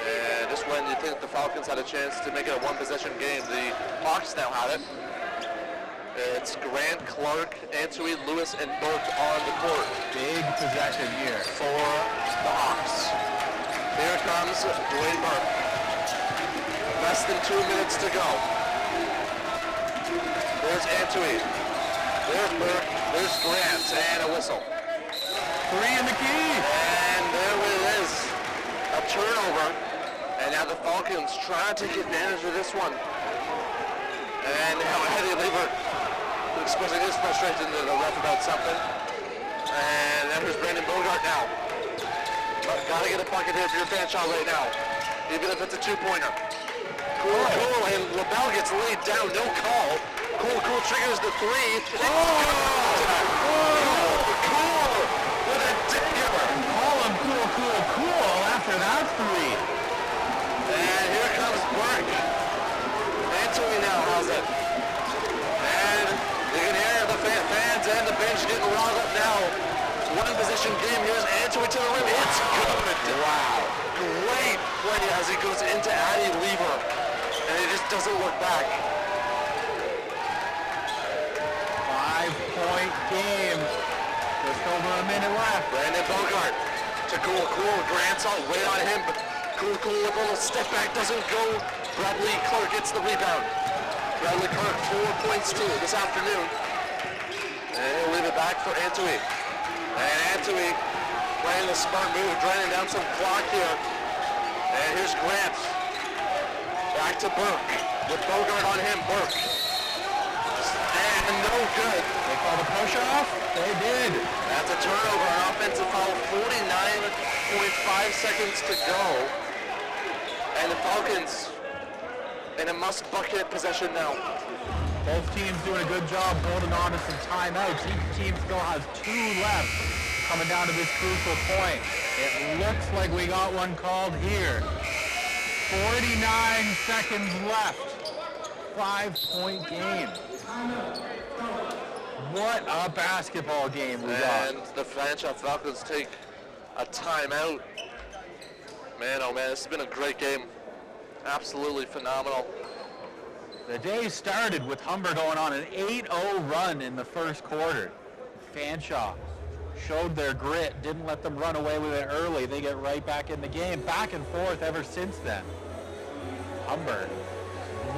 And just when you think the Falcons had a chance to make it a one-possession game, the Hawks now have it. It's Grant, Clark, Antwi, Lewis, and Burke on the court. Big possession here for the Hawks. Here comes Dwayne Burke. Less than 2 minutes to go. There's Antwi. There's Burke. There's Grant. And a whistle. Three in the key. And there it is. A turnover. And now the Falcons trying to take advantage of this one. And now Eddie Lever expressing his frustration to the ref about something. And then there's Brandon Bogart now. But gotta get a bucket here if you're Fanshawe right now. Even if it's a two-pointer. Cool. And LaBelle gets laid down. No call. Cool triggers the three. Cool. With a digger. Call him cool after that three. And here comes Burke. Antwi now has it. And you can hear the fans and the bench getting riled up now. One possession game. Here's Antwi to the rim. It's good. Wow. Great play as he goes into Addie Lever. And he just doesn't look back. 5-point game. Just over a minute left. Brandon Bogart to Cool. Grant's all right on him, but Cool with a little step back doesn't go. Bradley Clark gets the rebound. Bradley Clark 4 points too this afternoon. And he'll leave it back for Antwi. And Antwi playing the smart move, draining down some clock here. And here's Grant. Back to Burke. With Bogart on him, Burke. And no good. They call the push off? They did. That's a turnover, an offensive foul, 49.5 seconds to go. And the Falcons in a must-bucket possession now. Both teams doing a good job holding on to some timeouts. Each team still has 2 left coming down to this crucial point. It looks like we got one called here. 49 seconds left. 5-point game. What a basketball game we got. And the Fanshawe Falcons take a timeout. Man, oh man, this has been a great game. Absolutely phenomenal. The day started with Humber going on an 8-0 run in the first quarter. Fanshawe showed their grit, didn't let them run away with it early. They get right back in the game, back and forth ever since then. Humber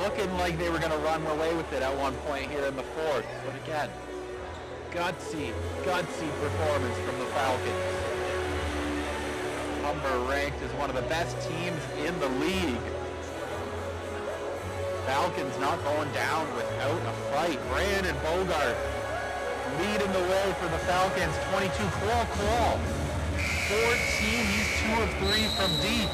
looking like they were going to run away with it at one point here in the fourth. But again, gutsy performance from the Falcons. Humber ranked as one of the best teams in the league. Falcons not going down without a fight. Brandon Bogart leading the way for the Falcons. 22, Claw. 14, he's 2 of 3 from deep.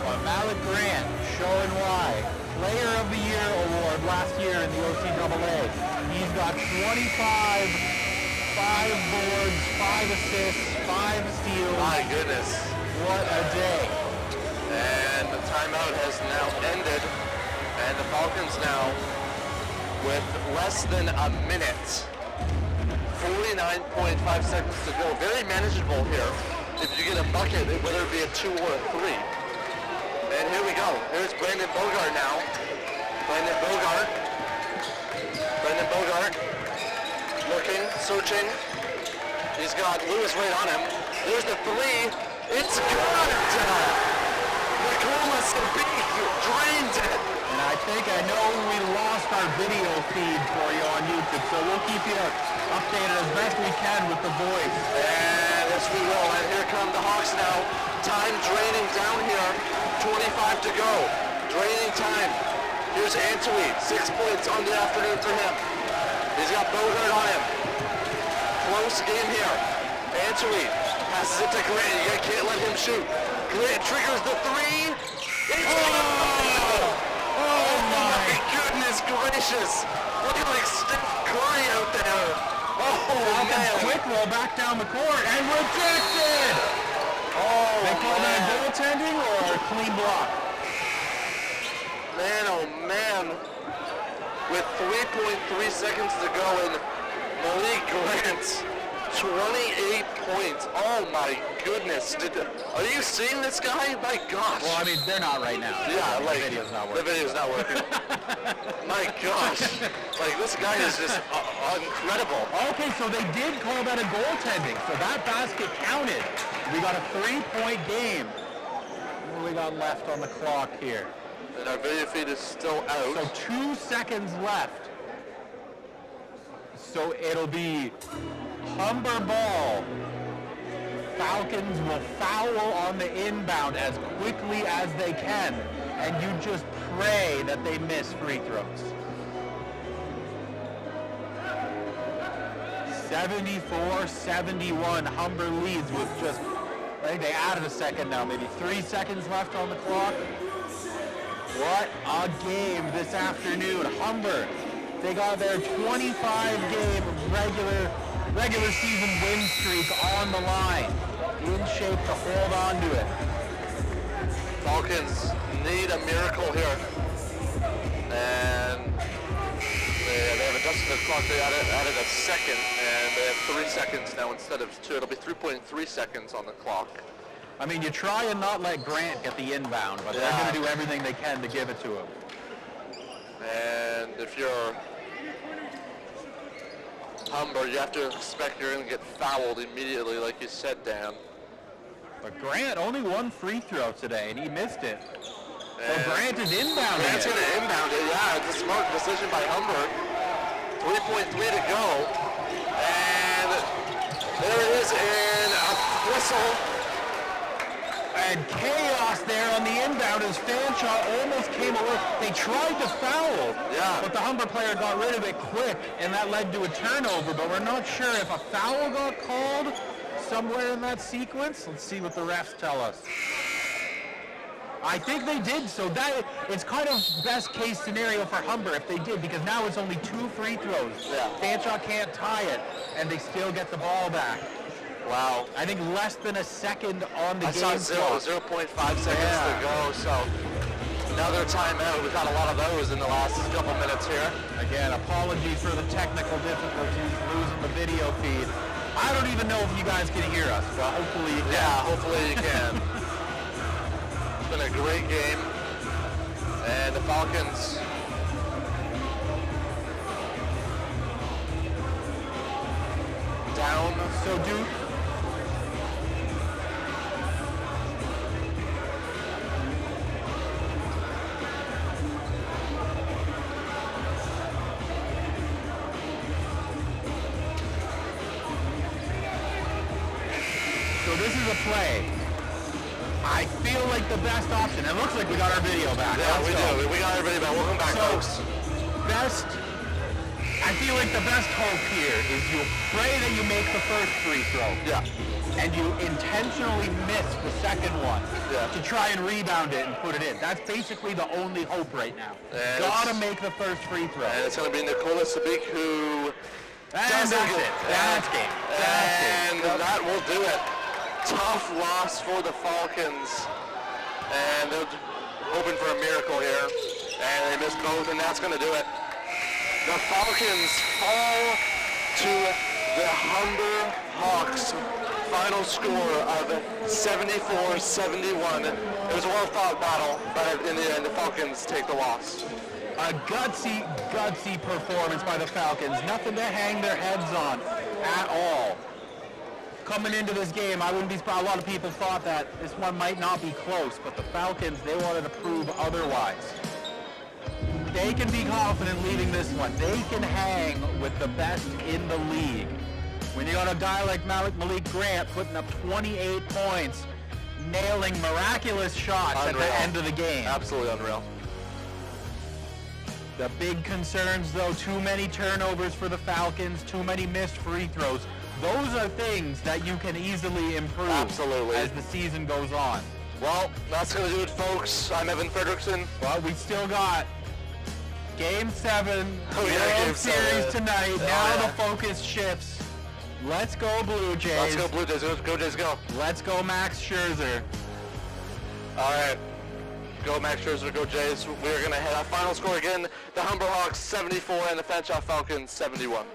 But Malik Grant showing why. Player of the Year award last year in the OCAA. He's got 25, 5 boards, 5 assists, 5 steals. My goodness. What a day. And the timeout has now ended. And the Falcons now with less than a minute. 49.5 seconds to go. Very manageable here. If you get a bucket, whether it be a 2 or a 3. And here we go. Here's Brandon Bogart now. Brandon Bogart. Looking, searching. He's got Lewis right on him. There's the 3. It's good! Nicolas drained it. And I know we lost our video feed for you on YouTube, so we'll keep you updated as best we can with the boys. And yes, we will. And here come the Hawks now. Time draining down here. 25 to go. Draining time. Here's Antwi. 6 points on the afternoon for him. He's got Bogart on him. Close game here. Antwi passes it to Grant. You can't let him shoot. Grant triggers the 3. Oh my goodness gracious. Looking like Steph Curry out there. Oh man. Quick roll back down the court and rejected. Oh, they call that goaltending or a clean block? Man, oh man. With 3.3 seconds to go and Malik Grant, 28 points. Oh my goodness. Are you seeing this guy? My gosh. Well, I mean, they're not right now. Yeah, like, the video's not working. The video's not working. My gosh. Like, this guy is just incredible. Okay, so they did call that a goaltending. So that basket counted. We got a 3-point game. What do we got left on the clock here? And our video feed is still out. So 2 seconds left. So it'll be Humber ball. Falcons will foul on the inbound as quickly as they can. And you just pray that they miss free throws. 74-71. Humber leads with just, I think they added a second now, maybe 3 seconds left on the clock. What a game this afternoon. Humber, they got their 25-game regular season win streak on the line. In shape to hold on to it. Falcons need a miracle here. And they have adjusted the clock. They added a second, and they have 3 seconds now instead of 2. It'll be 3.3 seconds on the clock. I mean, you try and not let Grant get the inbound, but they're going to do everything they can to give it to him. And if you're Humber, you have to expect you're going to get fouled immediately, like you said, Dan. But Grant only 1 free throw today, and he missed it. So Grant is inbounding Grant's going to inbound it, yeah. It's a smart decision by Humber. 3.3 to go. And there it is, and a whistle. And chaos there on the inbound as Fanshawe almost came away. They tried to foul, but the Humber player got rid of it quick, and that led to a turnover. But we're not sure if a foul got called somewhere in that sequence. Let's see what the refs tell us. I think they did, so that it's kind of best case scenario for Humber if they did, because now it's only 2 free throws. Fanshawe can't tie it, and they still get the ball back. Wow. I think less than a second on the game clock. 0.5 seconds to go, so another timeout. We've had a lot of those in the last couple minutes here. Again, apologies for the technical difficulties, losing the video feed. I don't even know if you guys can hear us, but hopefully you can. Yeah, hopefully you can. It's been a great game, and the Falcons down. So Duke. So this is a play. I feel like the best option. It looks like we got our video back. Yeah, we do. We got our video back. Welcome back, folks. I feel like the best hope here is you pray that you make the first free throw. Yeah. And you intentionally miss the second one to try and rebound it and put it in. That's basically the only hope right now. Gotta make the first free throw. And it's going to be Nicola Sabik who does it. That's game. And that will do it. Tough loss for the Falcons. And they're hoping for a miracle here. And they missed both, and that's going to do it. The Falcons fall to the Humber Hawks. Final score of 74-71. It was a well-fought battle, but in the end, the Falcons take the loss. A gutsy performance by the Falcons. Nothing to hang their heads on at all. Coming into this game, I wouldn't be surprised. A lot of people thought that this one might not be close, but the Falcons, they wanted to prove otherwise. They can be confident leading this one. They can hang with the best in the league. When you got a guy like Malik Grant putting up 28 points, nailing miraculous shots at the end of the game. Absolutely unreal. The big concerns, though, too many turnovers for the Falcons, too many missed free throws. Those are things that you can easily improve as the season goes on. Well, that's going to do it, folks. I'm Evan Fredrickson. Well, we still got Game 7, Game Series 7 tonight. Now the focus shifts. Let's go Blue Jays. Let's go Blue Jays. Go Jays, go. Let's go Max Scherzer. All right. Go Max Scherzer, go Jays. We're going to hit our final score again. The Humber Hawks 74 and the Fanshawe Falcons 71.